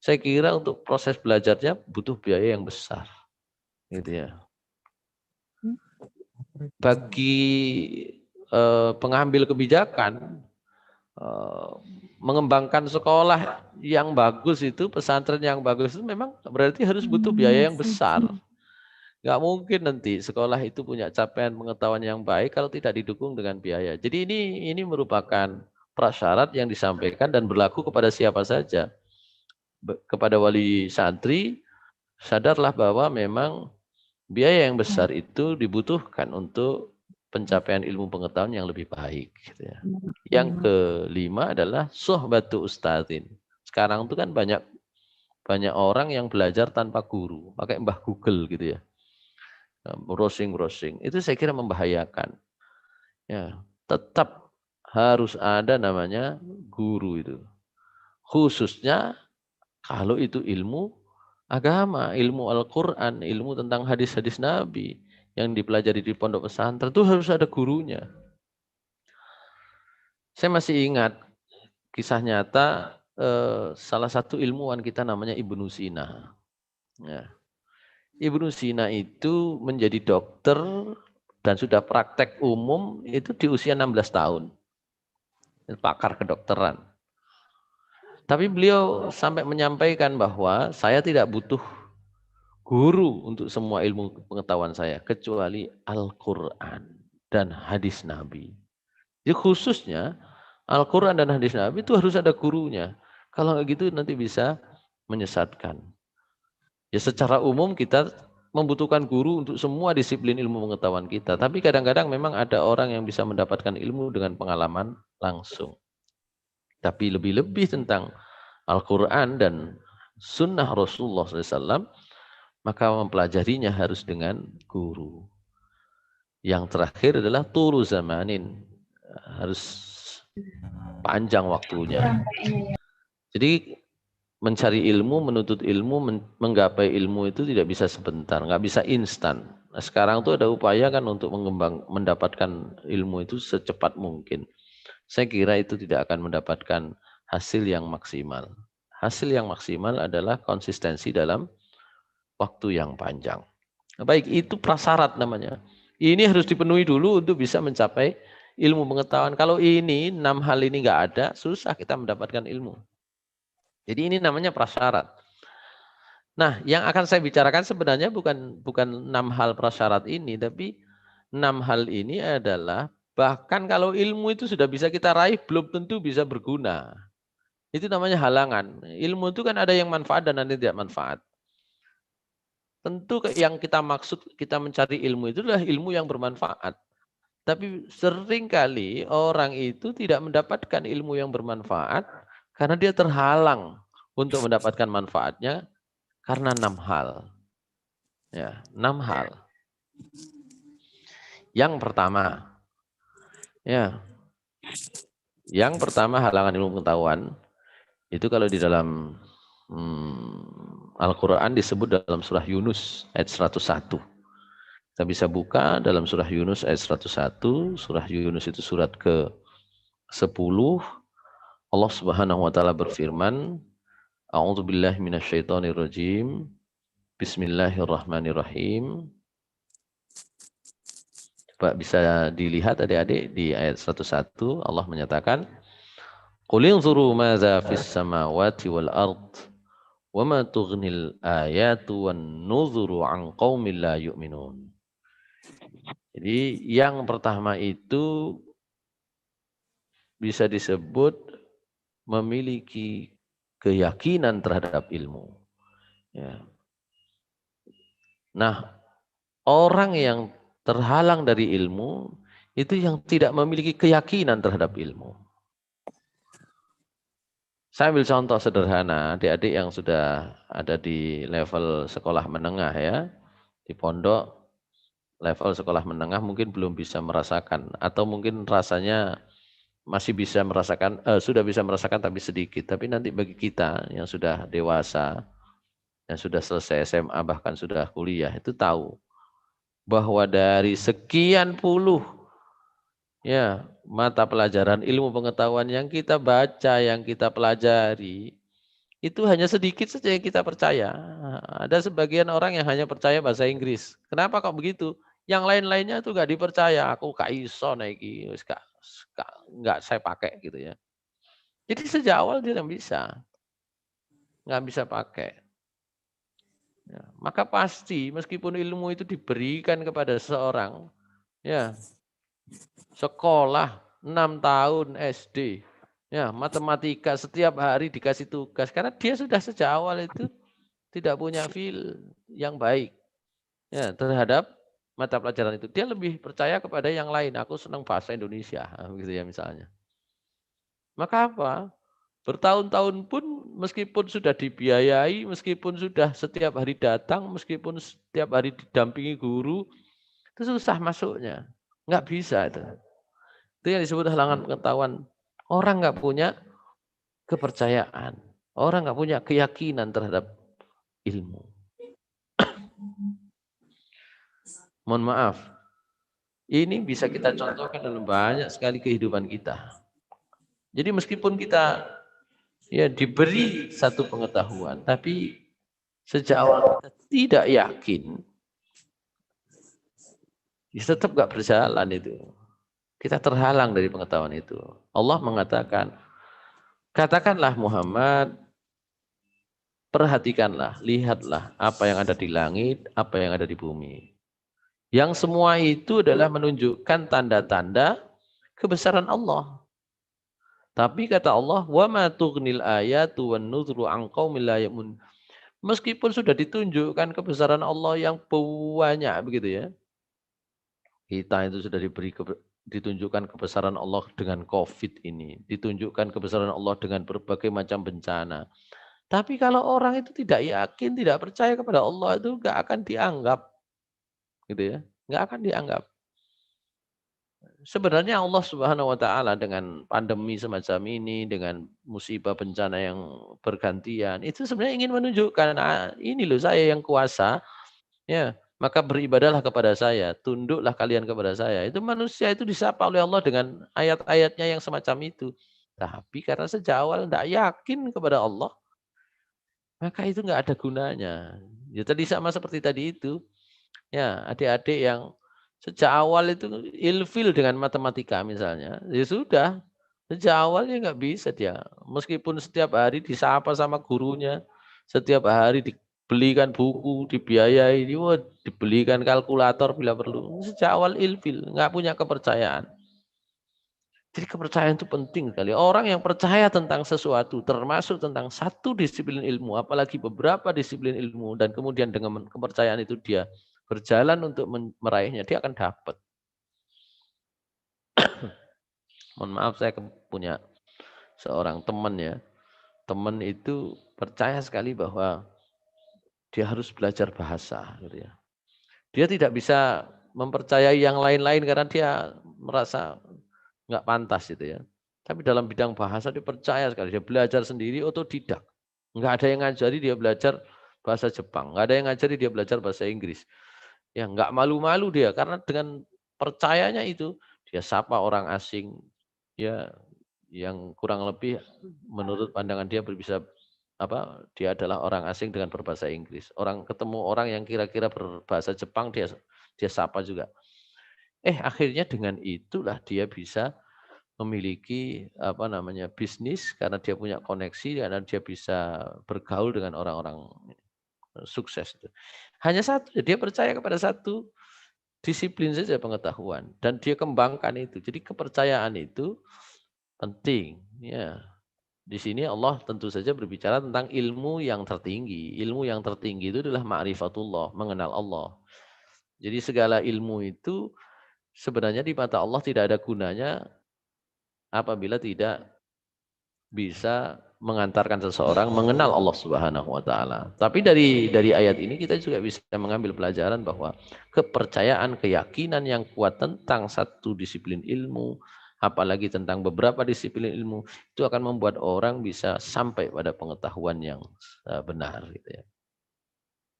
Saya kira untuk proses belajarnya butuh biaya yang besar. Gitu ya. Bagi pengambil kebijakan, mengembangkan sekolah yang bagus itu, pesantren yang bagus itu memang berarti harus butuh biaya yang besar. Nggak mungkin nanti sekolah itu punya capaian pengetahuan yang baik kalau tidak didukung dengan biaya. Jadi ini merupakan prasyarat yang disampaikan dan berlaku kepada siapa saja. Kepada wali santri, sadarlah bahwa memang biaya yang besar itu dibutuhkan untuk pencapaian ilmu pengetahuan yang lebih baik. Gitu ya. Yang kelima adalah sohbatu ustadzin. Sekarang itu kan banyak orang yang belajar tanpa guru, pakai Mbah Google gitu ya. Browsing. Itu saya kira membahayakan. Ya, tetap harus ada namanya guru itu. Khususnya kalau itu ilmu agama, ilmu Al-Quran, ilmu tentang hadis-hadis Nabi yang dipelajari di pondok pesantren itu harus ada gurunya. Saya masih ingat kisah nyata salah satu ilmuwan kita namanya Ibnu Sina. Ya. Ibnu Sina itu menjadi dokter dan sudah praktek umum itu di usia 16 tahun. Pakar kedokteran. Tapi beliau sampai menyampaikan bahwa saya tidak butuh guru untuk semua ilmu pengetahuan saya kecuali Al-Quran dan hadis Nabi. Jadi khususnya Al-Quran dan hadis Nabi itu harus ada gurunya. Kalau nggak gitu nanti bisa menyesatkan. Ya secara umum kita membutuhkan guru untuk semua disiplin ilmu pengetahuan kita. Tapi kadang-kadang memang ada orang yang bisa mendapatkan ilmu dengan pengalaman langsung. Tapi lebih-lebih tentang Al-Quran dan Sunnah Rasulullah SAW, maka mempelajarinya harus dengan guru. Yang terakhir adalah tulu zamanin. Harus panjang waktunya. Jadi mencari ilmu, menuntut ilmu, menggapai ilmu itu tidak bisa sebentar, nggak bisa instan. Nah, sekarang tuh ada upaya kan untuk mendapatkan ilmu itu secepat mungkin. Saya kira itu tidak akan mendapatkan hasil yang maksimal. Hasil yang maksimal adalah konsistensi dalam waktu yang panjang. Nah, baik, itu prasyarat namanya. Ini harus dipenuhi dulu untuk bisa mencapai ilmu pengetahuan. Kalau ini 6 hal ini nggak ada, susah kita mendapatkan ilmu. Jadi ini namanya prasyarat. Nah, yang akan saya bicarakan sebenarnya bukan 6 hal prasyarat ini, tapi 6 hal ini adalah bahkan kalau ilmu itu sudah bisa kita raih, belum tentu bisa berguna. Itu namanya halangan. Ilmu itu kan ada yang manfaat dan ada yang tidak manfaat. Tentu yang kita maksud kita mencari ilmu itu adalah ilmu yang bermanfaat. Tapi seringkali orang itu tidak mendapatkan ilmu yang bermanfaat karena dia terhalang untuk mendapatkan manfaatnya karena 6 hal. Ya, 6 hal. Yang pertama, yang pertama halangan ilmu pengetahuan itu kalau di dalam Al-Quran disebut dalam surah Yunus ayat 101. Kita bisa buka dalam surah Yunus ayat 101. Surah Yunus itu surat ke-10. Allah Subhanahu wa taala berfirman, A'udzubillahi minasyaitonirrajim. Bismillahirrahmanirrahim. Coba bisa dilihat adik-adik di ayat 101 Allah menyatakan, Qul inzuru madza fis samawati wal ard wa ma tughnil ayatu wan nuzuru an qaumin la yu'minun. Jadi yang pertama itu bisa disebut memiliki keyakinan terhadap ilmu. Ya. Nah, orang yang terhalang dari ilmu itu yang tidak memiliki keyakinan terhadap ilmu. Saya ambil contoh sederhana, adik-adik yang sudah ada di level sekolah menengah ya, di pondok level sekolah menengah mungkin belum bisa merasakan, atau mungkin rasanya masih bisa merasakan, sudah bisa merasakan tapi sedikit. Tapi nanti bagi kita yang sudah dewasa, yang sudah selesai SMA bahkan sudah kuliah, itu tahu bahwa dari sekian puluh ya mata pelajaran ilmu pengetahuan yang kita baca, yang kita pelajari, itu hanya sedikit saja yang kita percaya. Ada sebagian orang yang hanya percaya bahasa Inggris. Kenapa kok begitu? Yang lain-lainnya itu gak dipercaya. Aku gak iso naiki, nggak saya pakai gitu ya. Jadi sejak awal dia nggak bisa pakai. Ya, maka pasti meskipun ilmu itu diberikan kepada seseorang, ya sekolah 6 tahun SD, ya matematika setiap hari dikasih tugas karena dia sudah sejak awal itu tidak punya feel yang baik ya terhadap mata pelajaran itu. Dia lebih percaya kepada yang lain. Aku senang bahasa Indonesia, gitu ya misalnya. Maka apa? Bertahun-tahun pun meskipun sudah dibiayai, meskipun sudah setiap hari datang, meskipun setiap hari didampingi guru, itu susah masuknya. Nggak bisa itu. Itu yang disebut halangan pengetahuan. Orang nggak punya kepercayaan. Orang nggak punya keyakinan terhadap ilmu. Mohon maaf. Ini bisa kita contohkan dalam banyak sekali kehidupan kita. Jadi meskipun kita ya diberi satu pengetahuan, tapi sejak awal kita tidak yakin, ya tetap nggak berjalan itu. Kita terhalang dari pengetahuan itu. Allah mengatakan, katakanlah Muhammad, perhatikanlah, lihatlah apa yang ada di langit, apa yang ada di bumi. Yang semua itu adalah menunjukkan tanda-tanda kebesaran Allah. Tapi kata Allah, wa ma tughnil ayatu wan nuzru an qaumil la yu'minun. Meskipun sudah ditunjukkan kebesaran Allah yang banyak begitu ya. Kita itu sudah ditunjukkan kebesaran Allah dengan Covid ini, ditunjukkan kebesaran Allah dengan berbagai macam bencana. Tapi kalau orang itu tidak yakin, tidak percaya kepada Allah itu enggak akan dianggap. Gitu ya. Enggak akan dianggap. Sebenarnya Allah Subhanahu wa taala dengan pandemi semacam ini, dengan musibah bencana yang bergantian, itu sebenarnya ingin menunjukkan, ini loh saya yang kuasa, ya, maka beribadahlah kepada saya, tunduklah kalian kepada saya. Itu manusia itu disapa oleh Allah dengan ayat-ayatnya yang semacam itu. Tapi karena sejak awal tidak yakin kepada Allah, maka itu enggak ada gunanya. Ya tadi sama seperti tadi itu. Ya, adik-adik yang sejak awal itu ilfil dengan matematika misalnya, ya sudah, sejak awal ya nggak bisa dia. Meskipun setiap hari disapa sama gurunya, setiap hari dibelikan buku, dibiayai, dibelikan kalkulator bila perlu. Sejak awal ilfil, nggak punya kepercayaan. Jadi kepercayaan itu penting sekali. Orang yang percaya tentang sesuatu, termasuk tentang satu disiplin ilmu, apalagi beberapa disiplin ilmu, dan kemudian dengan kepercayaan itu dia berjalan untuk meraihnya, dia akan dapat. Mohon maaf, saya punya seorang teman ya. Teman itu percaya sekali bahwa dia harus belajar bahasa. Gitu ya. Dia tidak bisa mempercayai yang lain-lain karena dia merasa nggak pantas gitu ya. Tapi dalam bidang bahasa dia percaya sekali. Dia belajar sendiri otodidak. Nggak ada yang ngajari dia belajar bahasa Jepang. Nggak ada yang ngajari dia belajar bahasa Inggris. Ya nggak malu-malu dia karena dengan percayanya itu dia sapa orang asing ya yang kurang lebih menurut pandangan dia bisa dia adalah orang asing dengan berbahasa Inggris. Orang ketemu orang yang kira-kira berbahasa Jepang dia sapa juga. Akhirnya dengan itulah dia bisa memiliki bisnis karena dia punya koneksi, karena dia bisa bergaul dengan orang-orang sukses. Hanya satu, dia percaya kepada satu disiplin saja pengetahuan dan dia kembangkan itu. Jadi kepercayaan itu penting. Ya, di sini Allah tentu saja berbicara tentang ilmu yang tertinggi. Ilmu yang tertinggi itu adalah ma'rifatullah, mengenal Allah. Jadi segala ilmu itu sebenarnya di mata Allah tidak ada gunanya apabila tidak bisa mengantarkan seseorang mengenal Allah Subhanahu wa taala. Tapi dari ayat ini kita juga bisa mengambil pelajaran bahwa kepercayaan, keyakinan yang kuat tentang satu disiplin ilmu, apalagi tentang beberapa disiplin ilmu, itu akan membuat orang bisa sampai pada pengetahuan yang benar gitu ya.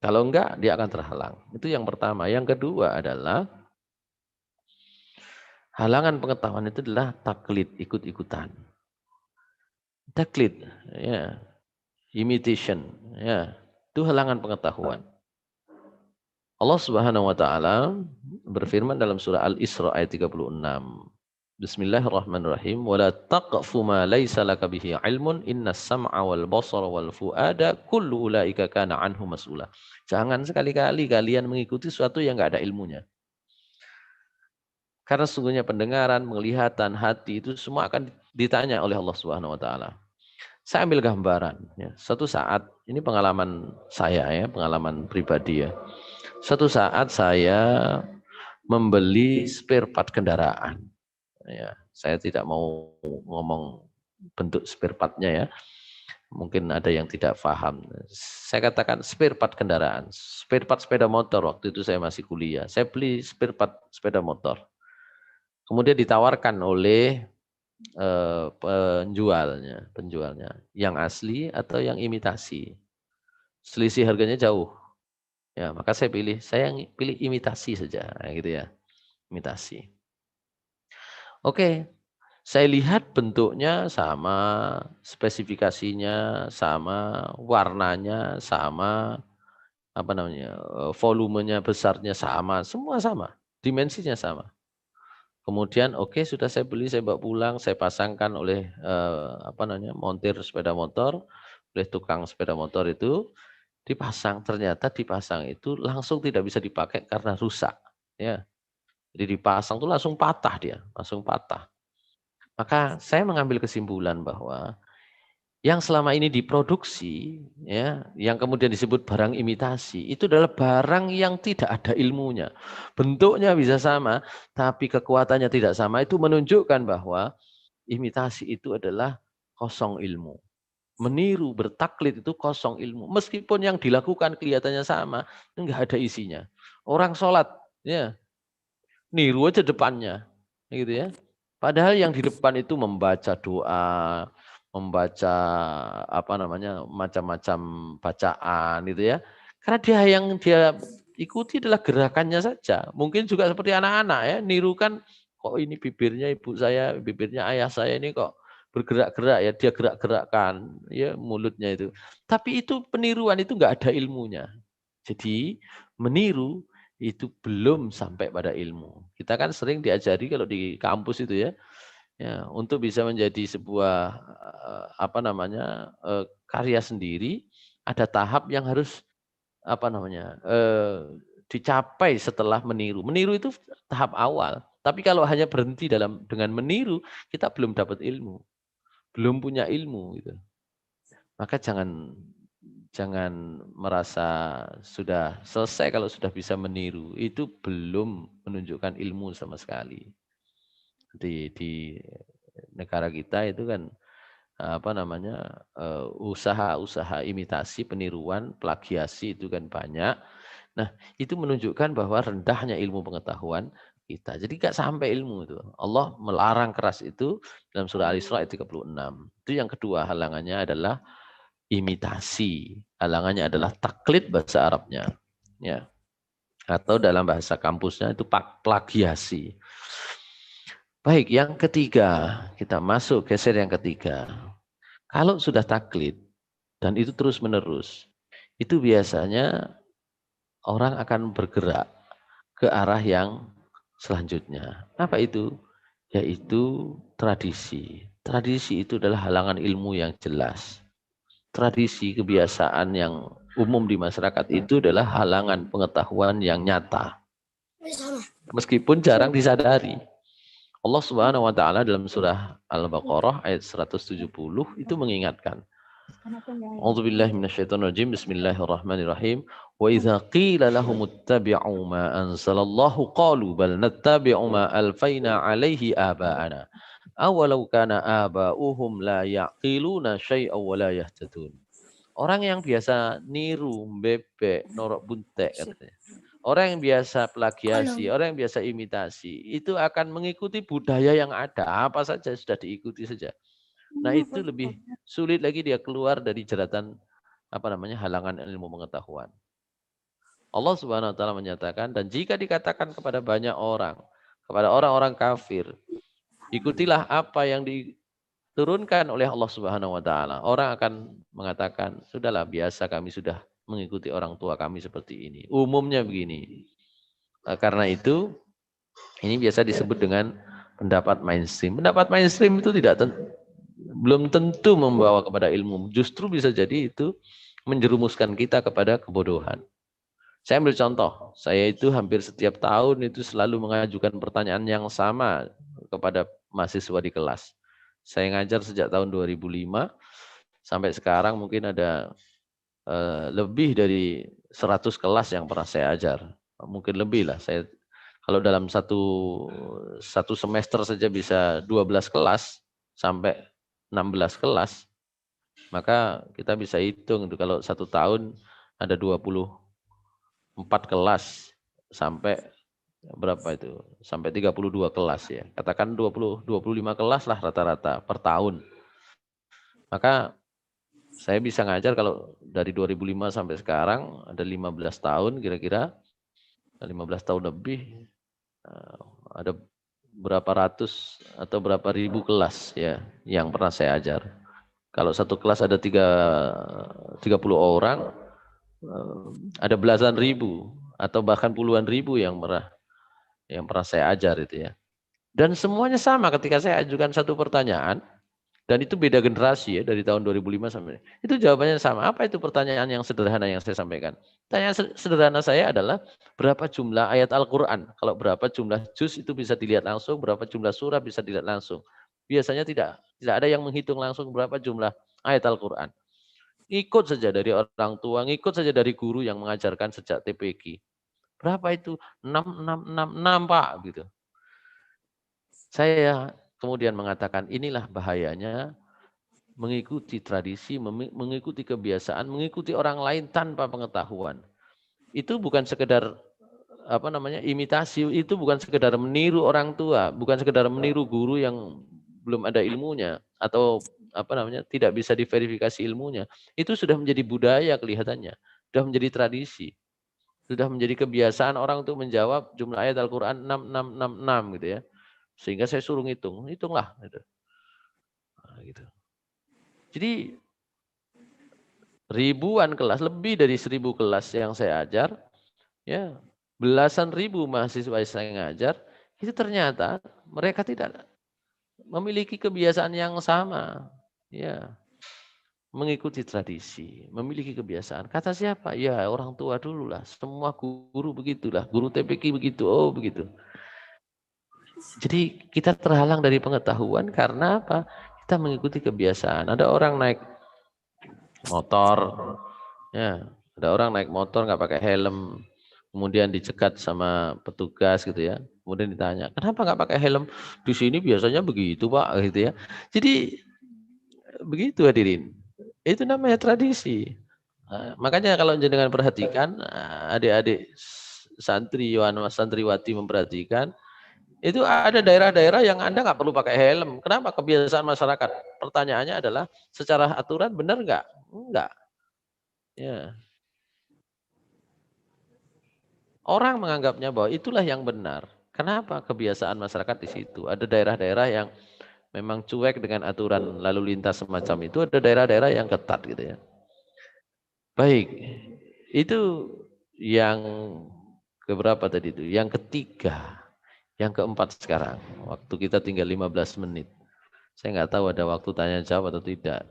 Kalau enggak, dia akan terhalang. Itu yang pertama. Yang kedua adalah halangan pengetahuan itu adalah taklid, ikut-ikutan. Taklid, ya, imitation, ya, itu halangan pengetahuan. Allah Subhanahu wa taala berfirman dalam surah Al-Isra ayat 36. Bismillahirrahmanirrahim. Wala taqfu ma laisa laka bihi ilmun innas sam'a wal basara wal fuada kullu ulaika kana anhu mas'ula. Jangan sekali-kali kalian mengikuti sesuatu yang enggak ada ilmunya. Karena sesungguhnya pendengaran, penglihatan, hati itu semua akan ditanya oleh Allah Subhanahu wa taala. Saya ambil gambaran ya. Suatu saat, ini pengalaman saya ya, pengalaman pribadi ya. Suatu saat saya membeli spare part kendaraan. Ya, saya tidak mau ngomong bentuk spare part-nya ya. Mungkin ada yang tidak paham. Saya katakan spare part kendaraan, spare part sepeda motor. Waktu itu saya masih kuliah. Saya beli spare part sepeda motor. Kemudian ditawarkan oleh penjualnya yang asli atau yang imitasi. Selisih harganya jauh. Ya, maka saya pilih imitasi saja, gitu ya. Imitasi. Oke. Saya lihat bentuknya sama, spesifikasinya sama, warnanya sama, volumenya besarnya sama, semua sama, dimensinya sama. Kemudian sudah saya beli, saya bawa pulang, saya pasangkan oleh montir sepeda motor, oleh tukang sepeda motor itu dipasang. Ternyata dipasang itu langsung tidak bisa dipakai karena rusak. Ya, jadi dipasang itu langsung patah dia, langsung patah. Maka saya mengambil kesimpulan bahwa yang selama ini diproduksi, ya, yang kemudian disebut barang imitasi, itu adalah barang yang tidak ada ilmunya. Bentuknya bisa sama, tapi kekuatannya tidak sama. Itu menunjukkan bahwa imitasi itu adalah kosong ilmu. Meniru, bertaklid itu kosong ilmu. Meskipun yang dilakukan kelihatannya sama, enggak ada isinya. Orang sholat, ya, niru aja depannya, gitu ya. Padahal yang di depan itu membaca doa, membaca macam-macam bacaan gitu ya. Karena yang dia ikuti adalah gerakannya saja. Mungkin juga seperti anak-anak ya, nirukan kok ini bibirnya ibu saya, bibirnya ayah saya ini kok bergerak-gerak ya, dia gerak-gerakkan ya mulutnya itu. Tapi itu peniruan, itu enggak ada ilmunya. Jadi meniru itu belum sampai pada ilmu. Kita kan sering diajari kalau di kampus itu ya, untuk bisa menjadi sebuah karya sendiri, ada tahap yang harus dicapai setelah meniru. Meniru itu tahap awal, Tapi kalau hanya berhenti dengan meniru, kita belum dapat ilmu, belum punya ilmu gitu. Maka jangan merasa sudah selesai kalau sudah bisa meniru. Itu belum menunjukkan ilmu sama sekali. Di negara kita itu kan usaha-usaha imitasi, peniruan, plagiasi itu kan banyak. Nah, itu menunjukkan bahwa rendahnya ilmu pengetahuan kita. Jadi nggak sampai ilmu itu. Allah melarang keras itu dalam surah Al-Isra ayat 36. Itu yang kedua, halangannya adalah imitasi. Halangannya adalah taklid bahasa Arabnya. Ya. Atau dalam bahasa kampusnya itu plagiasi. Baik, yang ketiga, kita masuk geser yang ketiga. Kalau sudah taklid dan itu terus-menerus, itu biasanya orang akan bergerak ke arah yang selanjutnya. Apa itu? Yaitu tradisi. Tradisi itu adalah halangan ilmu yang jelas. Tradisi, kebiasaan yang umum di masyarakat itu adalah halangan pengetahuan yang nyata. Meskipun jarang disadari. Allah Subhanahu wa taala dalam surah Al-Baqarah ayat 170 itu mengingatkan. A'udzubillahi minasyaitonirrajim. Bismillahirrahmanirrahim. Wa idza qila lahum ittabi'u ma anzalallahu qalu bal nattabi'u ma alfaina 'alaihi aba'ana. Awalau kana aba'uhum la ya'qiluna syai'aw wa la yahtadun. Orang yang biasa niru, bebek, norok buntek katanya. Orang yang biasa plagiasi, orang yang biasa imitasi, itu akan mengikuti budaya yang ada, apa saja sudah diikuti saja. Nah, itu lebih sulit lagi dia keluar dari jeratan halangan ilmu pengetahuan. Allah Subhanahu wa taala menyatakan, dan jika dikatakan kepada banyak orang, kepada orang-orang kafir, ikutilah apa yang diturunkan oleh Allah Subhanahu wa taala. Orang akan mengatakan, sudahlah biasa kami sudah mengikuti orang tua kami seperti ini. Umumnya begini. Karena itu, ini biasa disebut dengan pendapat mainstream. Pendapat mainstream itu belum tentu membawa kepada ilmu. Justru bisa jadi itu menjerumuskan kita kepada kebodohan. Saya ambil contoh. Saya itu hampir setiap tahun itu selalu mengajukan pertanyaan yang sama kepada mahasiswa di kelas. Saya ngajar sejak tahun 2005 sampai sekarang mungkin ada lebih dari 100 kelas yang pernah saya ajar. Mungkin lebih lah. Saya kalau dalam satu semester saja bisa 12 kelas sampai 16 kelas, maka kita bisa hitung itu kalau satu tahun ada 24 kelas sampai berapa itu? Sampai 32 kelas ya. Katakan 25 kelas lah rata-rata per tahun. Maka saya bisa ngajar kalau dari 2005 sampai sekarang ada 15 tahun kira-kira, 15 tahun lebih, ada berapa ratus atau berapa ribu kelas ya yang pernah saya ajar. Kalau satu kelas ada 30 orang, ada belasan ribu atau bahkan puluhan ribu yang pernah saya ajar itu ya. Dan semuanya sama ketika saya ajukan satu pertanyaan. Dan itu beda generasi ya, dari tahun 2005 sampai itu jawabannya sama. Apa itu pertanyaan yang sederhana yang saya sampaikan? Pertanyaan sederhana saya adalah berapa jumlah ayat Al-Quran? Kalau berapa jumlah juz itu bisa dilihat langsung, berapa jumlah surah bisa dilihat langsung. Biasanya tidak ada yang menghitung langsung berapa jumlah ayat Al-Quran. Ikut saja dari orang tua, ngikut saja dari guru yang mengajarkan sejak TPQ. Berapa itu? 6 Pak gitu. Saya kemudian mengatakan inilah bahayanya mengikuti tradisi, mengikuti kebiasaan, mengikuti orang lain tanpa pengetahuan. Itu bukan sekedar imitasi, itu bukan sekedar meniru orang tua, bukan sekedar meniru guru yang belum ada ilmunya atau tidak bisa diverifikasi ilmunya. Itu sudah menjadi budaya kelihatannya, sudah menjadi tradisi. Sudah menjadi kebiasaan orang untuk menjawab jumlah ayat Al-Qur'an 6666 gitu ya. Sehingga saya suruh hitunglah gitu. Nah, gitu. Jadi ribuan kelas, lebih dari 1000 kelas yang saya ajar, ya belasan ribu mahasiswa yang saya ngajar, itu ternyata mereka tidak memiliki kebiasaan yang sama, ya mengikuti tradisi, memiliki kebiasaan. Kata siapa? Ya orang tua dulu lah. Semua guru begitulah, guru TPQ begitu, oh begitu. Jadi kita terhalang dari pengetahuan karena apa? Kita mengikuti kebiasaan. Ada orang naik motor, ya, ada orang naik motor nggak pakai helm, kemudian dicegat sama petugas gitu ya. Kemudian ditanya, kenapa nggak pakai helm? Di sini biasanya begitu Pak, gitu ya. Jadi begitu hadirin. Itu namanya tradisi. Makanya kalau jenengan perhatikan, adik-adik santriwan, santriwati memperhatikan, itu ada daerah-daerah yang Anda nggak perlu pakai helm. Kenapa? Kebiasaan masyarakat. Pertanyaannya adalah, secara aturan benar nggak? Enggak. Ya. Orang menganggapnya bahwa itulah yang benar. Kenapa? Kebiasaan masyarakat di situ. Ada daerah-daerah yang memang cuek dengan aturan lalu lintas semacam itu. Ada daerah-daerah yang ketat gitu ya. Baik. Itu yang keberapa tadi itu? Yang ketiga. Yang keempat sekarang, waktu kita tinggal 15 menit. Saya nggak tahu ada waktu tanya jawab atau tidak.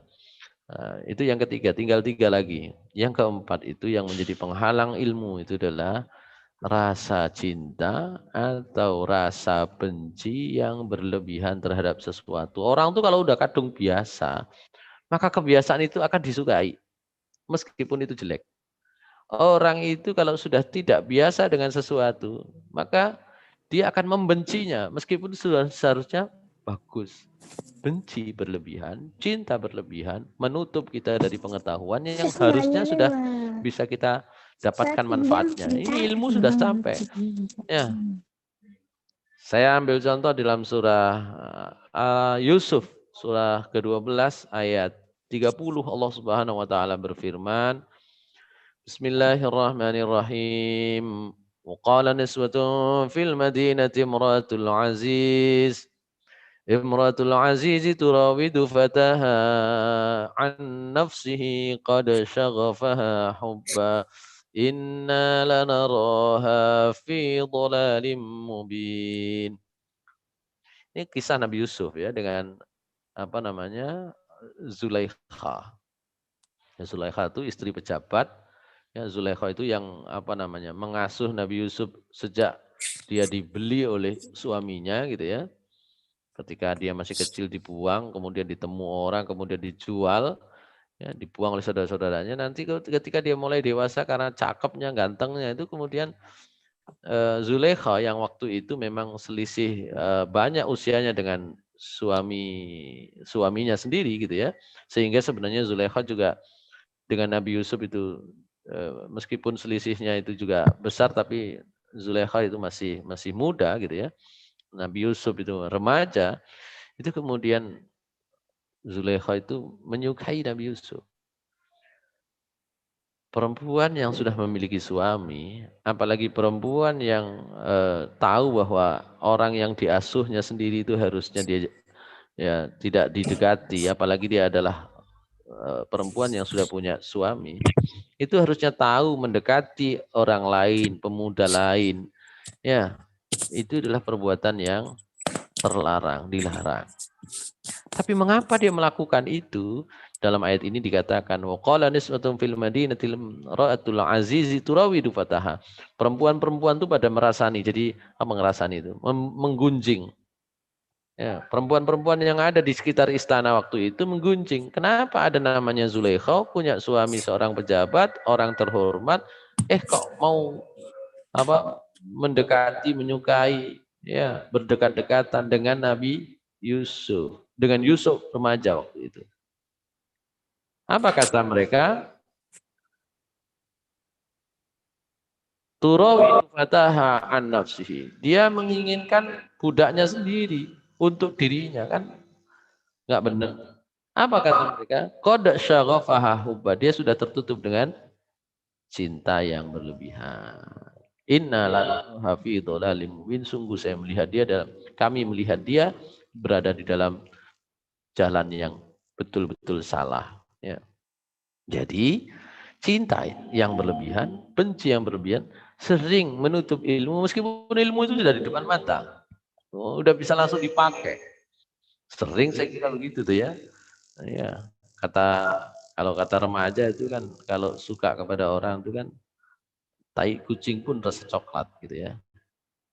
Itu yang ketiga, tinggal 3 lagi. Yang keempat itu yang menjadi penghalang ilmu itu adalah rasa cinta atau rasa benci yang berlebihan terhadap sesuatu. Orang tuh kalau udah kadung biasa, maka kebiasaan itu akan disukai, meskipun itu jelek. Orang itu kalau sudah tidak biasa dengan sesuatu, maka dia akan membencinya, meskipun sudah seharusnya bagus. Benci berlebihan, cinta berlebihan, menutup kita dari pengetahuan yang harusnya sudah bisa kita dapatkan manfaatnya. Ini ilmu sudah sampai. Ya. Saya ambil contoh dalam surah Yusuf, surah ke-12 ayat 30, Allah Subhanahu wa taala berfirman, Bismillahirrahmanirrahim. وقال نسوة في المدينة امرأة العزيز تراود فتاها عن نفسه قد شغفها حبا إنا لنراها في ضلال مبين. Ini kisah Nabi Yusuf ya, dengan apa namanya, Zulaikha. Zulaikha itu istri pejabat. Ya, Zulaikha itu yang apa namanya, mengasuh Nabi Yusuf sejak dia dibeli oleh suaminya gitu ya. Ketika dia masih kecil dibuang, kemudian ditemu orang, kemudian dijual, ya, dibuang oleh saudara-saudaranya. Nanti ketika dia mulai dewasa karena cakepnya, gantengnya itu, kemudian Zulaikha yang waktu itu memang selisih banyak usianya dengan suaminya sendiri gitu ya. Sehingga sebenarnya Zulaikha juga dengan Nabi Yusuf itu meskipun selisihnya itu juga besar, tapi Zulaikha itu masih muda gitu ya. Nabi Yusuf itu remaja, itu kemudian Zulaikha itu menyukai Nabi Yusuf. Perempuan yang sudah memiliki suami, apalagi perempuan yang tahu bahwa orang yang diasuhnya sendiri itu harusnya dia ya tidak didekati, apalagi dia adalah perempuan yang sudah punya suami, itu harusnya tahu mendekati orang lain, pemuda lain, ya itu adalah perbuatan yang terlarang, dilarang. Tapi mengapa dia melakukan itu? Dalam ayat ini dikatakan, waqala nisbatun fil madinati ra'atul azizi turawidu fataha. Perempuan-perempuan itu pada merasani. Jadi apa ngerasani itu? Menggunjing. Ya, perempuan-perempuan yang ada di sekitar istana waktu itu menggunjing. Kenapa ada namanya Zulaikha, punya suami seorang pejabat, orang terhormat, kok mau apa mendekati, menyukai, ya, berdekat-dekatan dengan Nabi Yusuf, dengan Yusuf remaja waktu itu. Apa kata mereka? Turawidu fataha an nafsihi. Dia menginginkan budaknya sendiri untuk dirinya, kan nggak benar. Apa kata mereka? Qad syaghafaha hubba. Dia sudah tertutup dengan cinta yang berlebihan. Inna lanaha fi dhalalim mubin. Sungguh saya melihat dia kami melihat dia berada di dalam jalan yang betul-betul salah, ya. Jadi cinta yang berlebihan, benci yang berlebihan sering menutup ilmu, meskipun ilmu itu sudah di depan mata. Udah bisa langsung dipakai. Sering saya kira begitu tuh ya. Ya, kalau kata remaja itu kan, kalau suka kepada orang itu kan tai kucing pun rasa coklat gitu ya.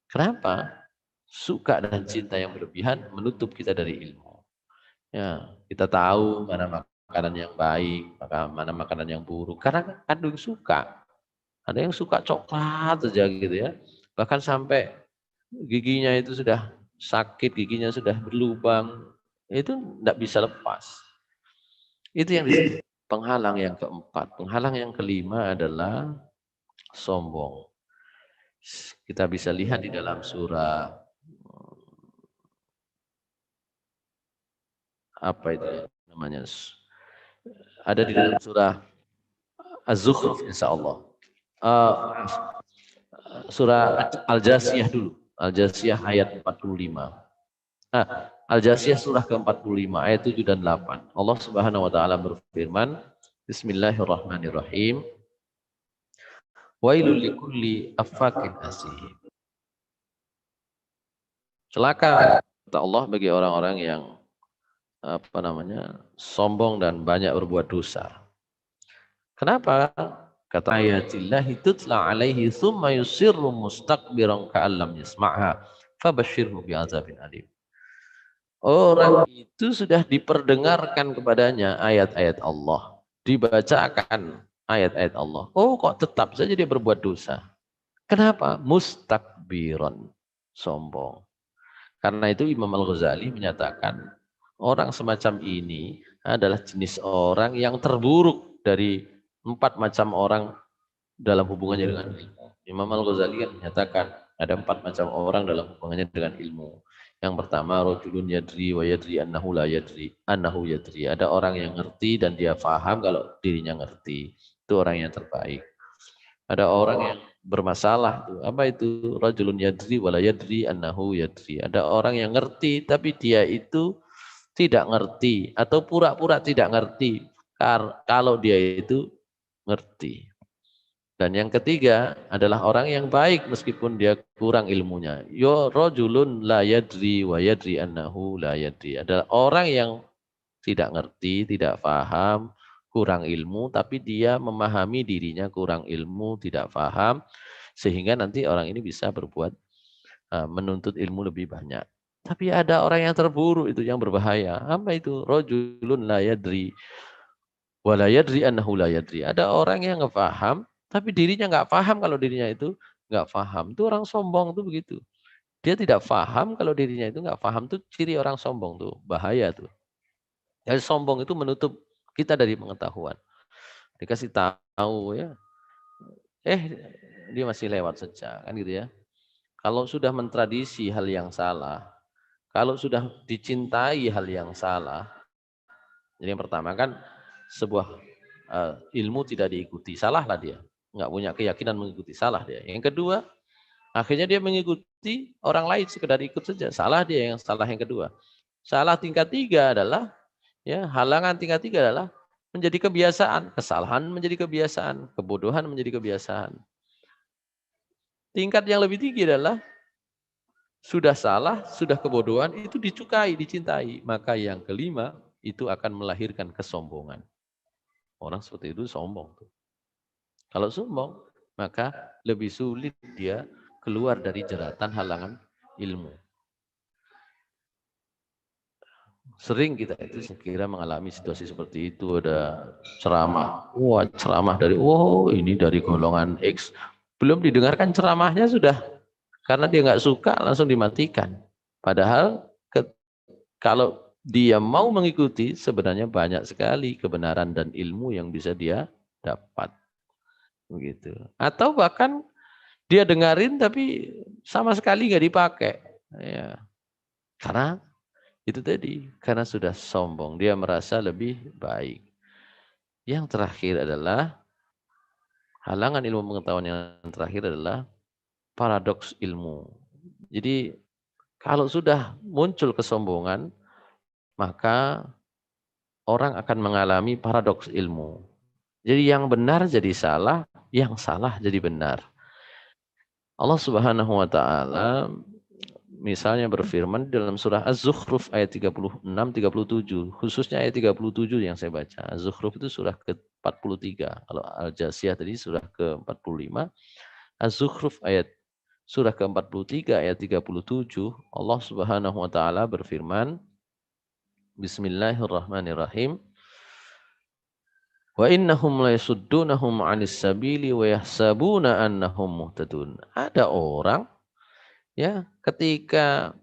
Kenapa? suka dan cinta yang berlebihan menutup kita dari ilmu. Ya, kita tahu mana makanan yang baik, mana makanan yang buruk. Karena kandung suka. Ada yang suka coklat saja gitu ya. Bahkan sampai giginya itu sudah sakit, giginya sudah berlubang. Itu tidak bisa lepas. Itu yang disebut penghalang yang keempat. Penghalang yang kelima adalah sombong. Kita bisa lihat di dalam surah apa itu namanya? Ada di dalam surah Az-Zukhruf insyaallah. Surah Al-Jasiyah dulu. Al-Jasiyah ayat 45. Al-Jasiyah surah ke-45 ayat 7 dan 8. Allah Subhanahu wa taala berfirman, Bismillahirrahmanirrahim. Wailul likulli affakin asim. Celaka kata Allah bagi orang-orang yang sombong dan banyak berbuat dosa. Kenapa? Kata ayatillahi tutla alaihi thumma yusirru mustakbiran ka'allam yasma'ha fabashshirhu bi'adzabin alim. Orang itu sudah diperdengarkan kepadanya ayat-ayat Allah, dibacakan ayat-ayat Allah. Oh, kok tetap saja dia berbuat dosa. Kenapa? Mustakbiran, sombong. Karena itu Imam Al-Ghazali menyatakan orang semacam ini adalah jenis orang yang terburuk dari 4 macam orang dalam hubungannya dengan ilmu. Imam Al-Ghazali kan menyatakan ada 4 macam orang dalam hubungannya dengan ilmu. Yang pertama, rajulun yadri wa yadri annahu la yadri, annahu yadri. Ada orang yang ngerti dan dia paham kalau dirinya ngerti. Itu orang yang terbaik. Ada orang yang bermasalah. Apa itu? Rajulun yadri wa la yadri annahu yadri. Ada orang yang ngerti tapi dia itu tidak ngerti atau pura-pura tidak ngerti kalau dia itu ngerti. Dan yang ketiga adalah orang yang baik meskipun dia kurang ilmunya. Yo rajulun la yadri wa yadri annahu la yadri. Adalah orang yang tidak ngerti, tidak paham, kurang ilmu, tapi dia memahami dirinya kurang ilmu, tidak paham, sehingga nanti orang ini bisa berbuat menuntut ilmu lebih banyak. Tapi ada orang yang terburuk itu yang berbahaya. Apa itu? Rajulun la yadri wa la yadri annahu la yadri. Ada orang yang nggak paham tapi dirinya nggak paham kalau dirinya itu nggak paham. Itu orang sombong tuh begitu. Dia tidak paham kalau dirinya itu nggak paham. Tuh ciri orang sombong tuh. Bahaya tuh. Jadi sombong itu menutup kita dari pengetahuan. Dikasih tahu ya. Dia masih lewat saja kan gitu ya. Kalau sudah mentradisi hal yang salah, kalau sudah dicintai hal yang salah. Jadi yang pertama kan sebuah ilmu tidak diikuti, salahlah dia. Nggak punya keyakinan mengikuti, salah dia. Yang kedua, akhirnya dia mengikuti orang lain sekedar ikut saja, salah dia. Yang salah yang kedua. Salah tingkat 3 adalah halangan tingkat 3 adalah menjadi kebiasaan, kesalahan menjadi kebiasaan, kebodohan menjadi kebiasaan. Tingkat yang lebih tinggi adalah sudah salah, sudah kebodohan itu disukai, dicintai. Maka yang kelima itu akan melahirkan kesombongan. Orang seperti itu sombong tuh. Kalau sombong, maka lebih sulit dia keluar dari jeratan halangan ilmu. Sering kita itu saya kira mengalami situasi seperti itu. Ada ceramah. Wah, ceramah dari ini dari golongan X. Belum didengarkan ceramahnya sudah. Karena dia nggak suka langsung dimatikan. Padahal kalau dia mau mengikuti sebenarnya banyak sekali kebenaran dan ilmu yang bisa dia dapat. Begitu. Atau bahkan dia dengarin tapi sama sekali nggak dipakai. Ya. Karena itu tadi, karena sudah sombong, dia merasa lebih baik. Yang terakhir adalah halangan ilmu pengetahuan yang terakhir adalah paradoks ilmu. Jadi kalau sudah muncul kesombongan, maka orang akan mengalami paradoks ilmu. Jadi yang benar jadi salah, yang salah jadi benar. Allah Subhanahu wa taala misalnya berfirman dalam surah Az-Zukhruf ayat 36-37, khususnya ayat 37 yang saya baca. Az-Zukhruf itu surah ke-43. Kalau Al-Jasiyah tadi surah ke-45. Az-Zukhruf ayat surah ke-43 ayat 37, Allah Subhanahu wa taala berfirman, Bismillahirrahmanirrahim. Wa innahum la yasuddunahum 'anis sabili wa yahsabuna annahum muhtadun. Ada orang ya, ketika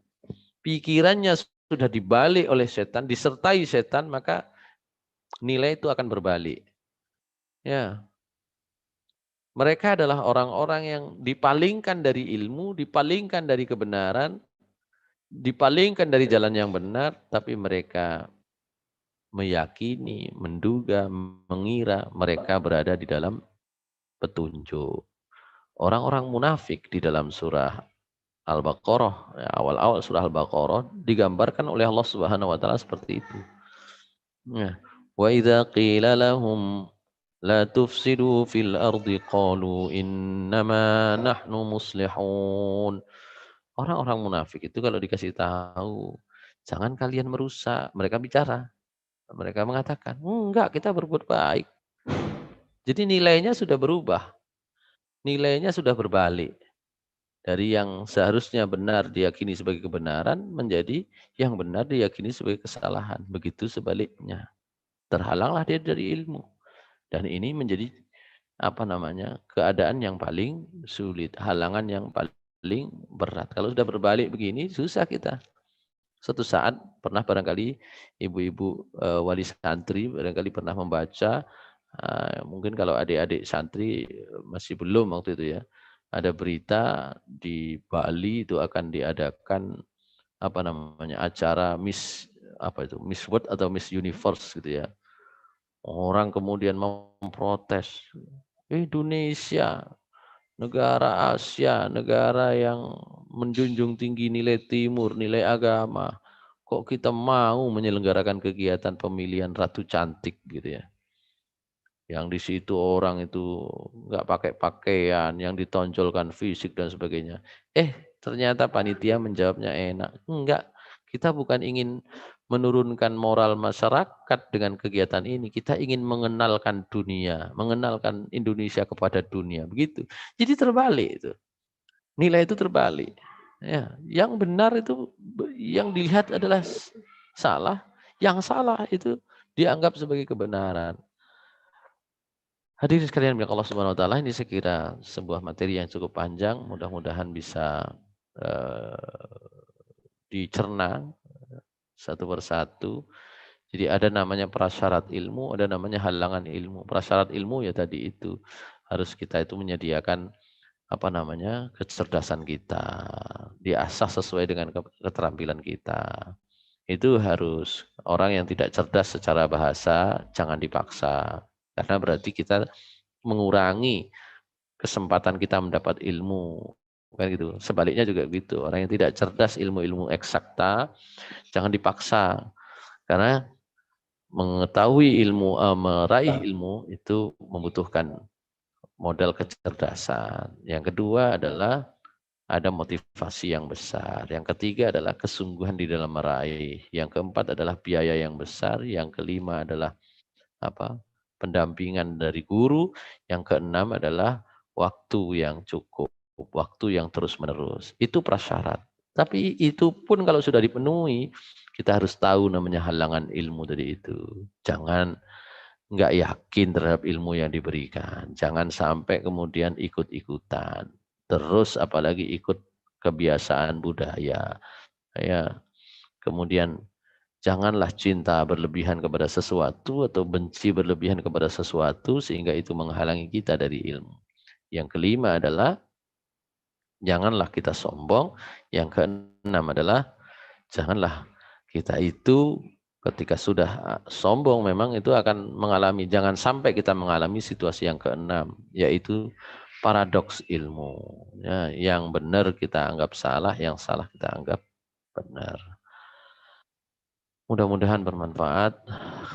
pikirannya sudah dibalik oleh setan, disertai setan, maka nilai itu akan berbalik. Ya. Mereka adalah orang-orang yang dipalingkan dari ilmu, dipalingkan dari kebenaran, dipalingkan dari jalan yang benar, tapi mereka meyakini, menduga, mengira mereka berada di dalam petunjuk. Orang-orang munafik di dalam surah Al-Baqarah, ya, awal-awal surah Al-Baqarah digambarkan oleh Allah Subhanahu wa taala seperti itu. Ya. Wa idza qila lahum la tufsidu fil ardi qalu innama nahnu muslihun. Orang-orang munafik itu kalau dikasih tahu, jangan kalian merusak, mereka bicara. Mereka mengatakan, enggak, kita berbuat baik. Jadi nilainya sudah berubah. Nilainya sudah berbalik. Dari yang seharusnya benar diyakini sebagai kebenaran, menjadi yang benar diyakini sebagai kesalahan. Begitu sebaliknya. Terhalanglah dia dari ilmu. Dan ini menjadi keadaan yang paling sulit, halangan yang paling berat. Kalau sudah berbalik begini, susah kita. Suatu saat pernah barangkali ibu-ibu wali santri barangkali pernah membaca, mungkin kalau adik-adik santri masih belum waktu itu ya, ada berita di Bali itu akan diadakan acara Miss World atau Miss Universe gitu ya. Orang kemudian memprotes, Indonesia, negara Asia, negara yang menjunjung tinggi nilai timur, nilai agama, kok kita mau menyelenggarakan kegiatan pemilihan ratu cantik gitu ya. Yang di situ orang itu nggak pakai pakaian, yang ditonjolkan fisik dan sebagainya. Ternyata panitia menjawabnya enak. Enggak, kita bukan ingin menurunkan moral masyarakat dengan kegiatan ini. Kita ingin mengenalkan dunia, mengenalkan Indonesia kepada dunia. Begitu. Jadi terbalik itu. Nilai itu terbalik. Ya, yang benar itu yang dilihat adalah salah, yang salah itu dianggap sebagai kebenaran. Hadirin sekalian yang Allah Subhanahu wa taala, ini saya kira sebuah materi yang cukup panjang, mudah-mudahan bisa dicerna satu persatu. Jadi ada namanya prasyarat ilmu, ada namanya halangan ilmu. Prasyarat ilmu ya tadi itu harus kita itu menyediakan kecerdasan kita, diasah sesuai dengan keterampilan kita. Itu harus. Orang yang tidak cerdas secara bahasa jangan dipaksa, karena berarti kita mengurangi kesempatan kita mendapat ilmu. Kan gitu. Sebaliknya juga gitu. Orang yang tidak cerdas ilmu-ilmu eksakta jangan dipaksa, karena mengetahui ilmu, meraih ilmu itu membutuhkan modal kecerdasan. Yang kedua adalah ada motivasi yang besar. Yang ketiga adalah kesungguhan di dalam meraih. Yang keempat adalah biaya yang besar. Yang kelima adalah pendampingan dari guru. Yang keenam adalah waktu yang cukup, waktu yang terus-menerus. Itu prasyarat. Tapi itu pun kalau sudah dipenuhi, kita harus tahu namanya halangan ilmu tadi itu. Jangan nggak yakin terhadap ilmu yang diberikan. Jangan sampai kemudian ikut-ikutan. Terus apalagi ikut kebiasaan budaya. Ya. Kemudian janganlah cinta berlebihan kepada sesuatu atau benci berlebihan kepada sesuatu sehingga itu menghalangi kita dari ilmu. Yang kelima adalah janganlah kita sombong. Yang keenam adalah janganlah kita itu ketika sudah sombong memang itu akan mengalami, jangan sampai kita mengalami situasi yang keenam, yaitu paradoks ilmu. Ya, yang benar kita anggap salah, yang salah kita anggap benar. Mudah-mudahan bermanfaat,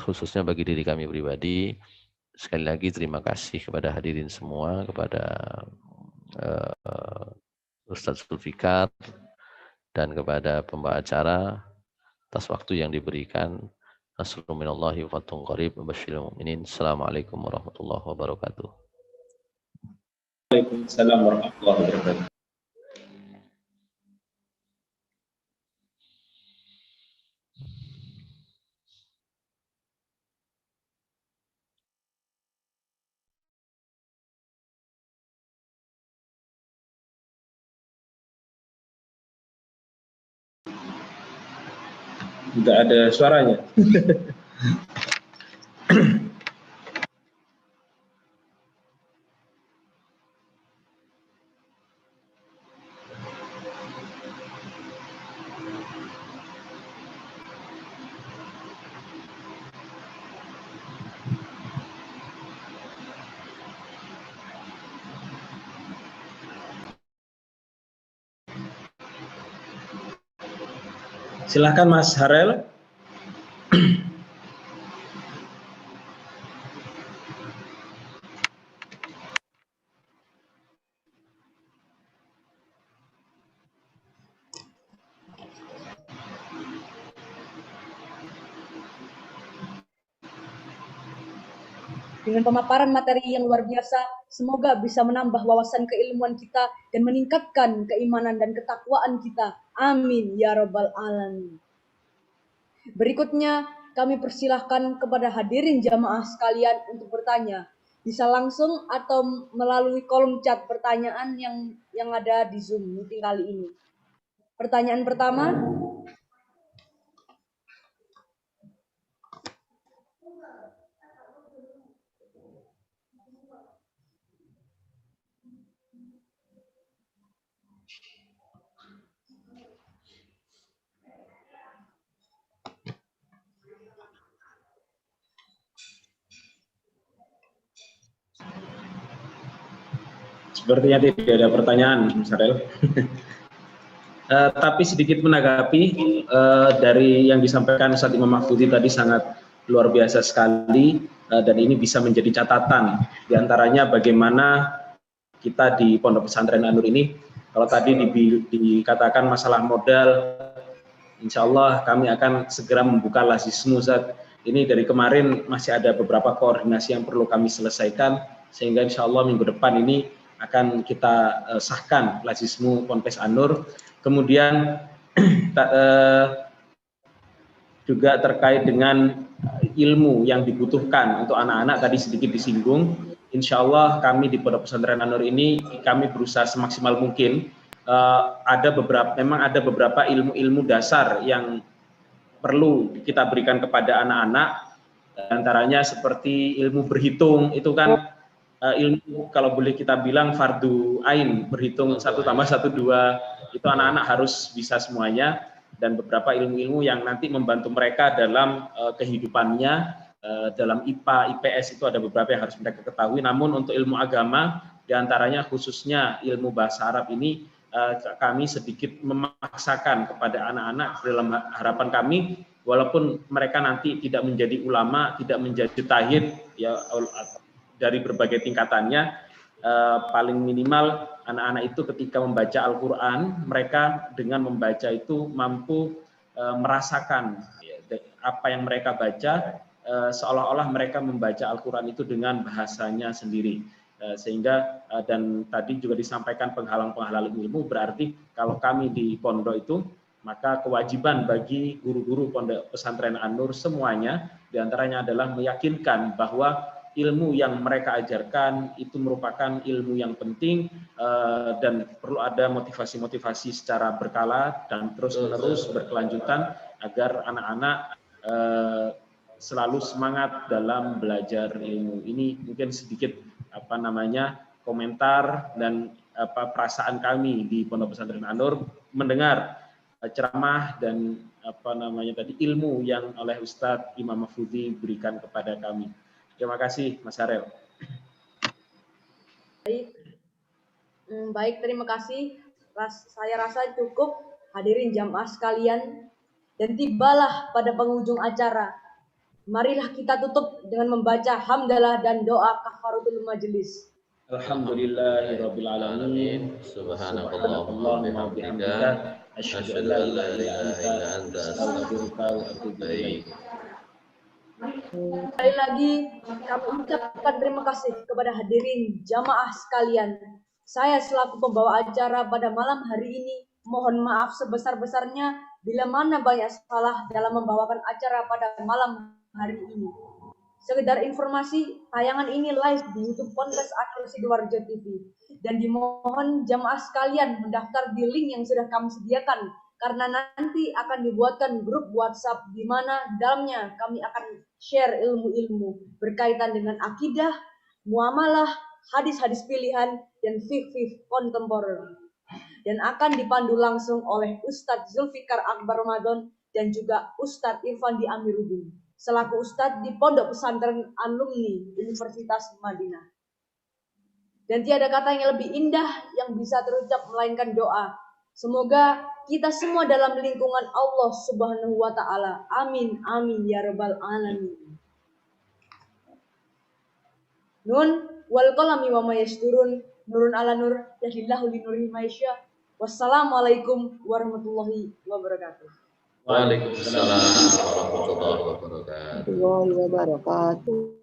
khususnya bagi diri kami pribadi. Sekali lagi terima kasih kepada hadirin semua, kepada Ustadz Zulfikar dan kepada pembawa acara atas waktu yang diberikan. Assalamualaikum warahmatullahi wabarakatuh. Waalaikumsalam warahmatullahi wabarakatuh. Tidak ada suaranya. Silahkan Mas Harel. Dengan pemaparan materi yang luar biasa, semoga bisa menambah wawasan keilmuan kita dan meningkatkan keimanan dan ketakwaan kita. Amin ya rabbal alamin. Berikutnya, kami persilahkan kepada hadirin jamaah sekalian untuk bertanya. Bisa langsung atau melalui kolom chat pertanyaan yang ada di Zoom meeting kali ini. Pertanyaan pertama. Sepertinya tidak ada pertanyaan, Mas Harel. Tapi sedikit menanggapi dari yang disampaikan Ustadz Imam Mahfudzi tadi sangat luar biasa sekali, dan ini bisa menjadi catatan diantaranya bagaimana kita di Pondok Pesantren An-Nur ini, kalau tadi dikatakan masalah modal, insya Allah kami akan segera membuka lazismu. Ini dari kemarin masih ada beberapa koordinasi yang perlu kami selesaikan, sehingga insya Allah minggu depan ini akan kita sahkan lazismu Ponpes An-Nur. Kemudian juga terkait dengan ilmu yang dibutuhkan untuk anak-anak tadi sedikit disinggung. Insya Allah kami di Pondok Pesantren An-Nur ini kami berusaha semaksimal mungkin. Memang ada beberapa ilmu-ilmu dasar yang perlu kita berikan kepada anak-anak. Antaranya seperti ilmu berhitung, itu kan ilmu kalau boleh kita bilang fardu ain, berhitung 1 tambah 1 2, itu anak-anak harus bisa semuanya, dan beberapa ilmu-ilmu yang nanti membantu mereka dalam kehidupannya, dalam IPA, IPS itu ada beberapa yang harus mereka ketahui. Namun untuk ilmu agama, diantaranya khususnya ilmu bahasa Arab ini, kami sedikit memaksakan kepada anak-anak dalam harapan kami, walaupun mereka nanti tidak menjadi ulama, tidak menjadi tahid, ya dari berbagai tingkatannya, paling minimal anak-anak itu ketika membaca Al-Quran, mereka dengan membaca itu mampu merasakan apa yang mereka baca, seolah-olah mereka membaca Al-Quran itu dengan bahasanya sendiri. Sehingga dan tadi juga disampaikan penghalang-penghalang ilmu, berarti kalau kami di pondok itu, maka kewajiban bagi guru-guru Pondok Pesantren An-Nur semuanya diantaranya adalah meyakinkan bahwa ilmu yang mereka ajarkan itu merupakan ilmu yang penting, dan perlu ada motivasi-motivasi secara berkala dan terus-menerus berkelanjutan agar anak-anak selalu semangat dalam belajar ilmu. Ini mungkin sedikit komentar dan perasaan kami di Pondok Pesantren An-Nur mendengar ceramah dan ilmu yang oleh Ustadz Imam Mahfudzi berikan kepada kami. Terima kasih, Mas Harel. Baik, terima kasih. Saya rasa cukup, hadirin jamaah sekalian, dan tibalah pada penghujung acara. Marilah kita tutup dengan membaca hamdalah dan doa kafaratul majelis. Alhamdulillahirabbil alamin. Subhanakallahumma wa bihamdika asyhadu an la ilaha illa anta astaghfiruka wa atubu ilaik. Sekali lagi kami ucapkan terima kasih kepada hadirin jamaah sekalian. Saya selaku pembawa acara pada malam hari ini mohon maaf sebesar-besarnya bila mana banyak salah dalam membawakan acara pada malam hari ini. Sekedar informasi, tayangan ini live di YouTube Ponpes An-Nur Sidoarjo TV, dan dimohon jamaah sekalian mendaftar di link yang sudah kami sediakan karena nanti akan dibuatkan grup WhatsApp di mana dalamnya kami akan share ilmu-ilmu berkaitan dengan akidah, muamalah, hadis-hadis pilihan, dan fikih kontemporer. Dan akan dipandu langsung oleh Ustadz Zulfikar Akbar Ramadan dan juga Ustadz Irfandi Amiruddin selaku Ustadz di Pondok Pesantren Alumni Universitas Madinah. Dan tiada kata yang lebih indah yang bisa terucap melainkan doa. Semoga kita semua dalam lingkungan Allah Subhanahu wa taala. Amin amin ya rabbal alamin. Nun wal qalami wa ma yasturun, nurun ala nur, yahdillahu li nurihi ma yasha. Wassalamualaikum warahmatullahi wabarakatuh. Waalaikumsalam warahmatullahi wabarakatuh.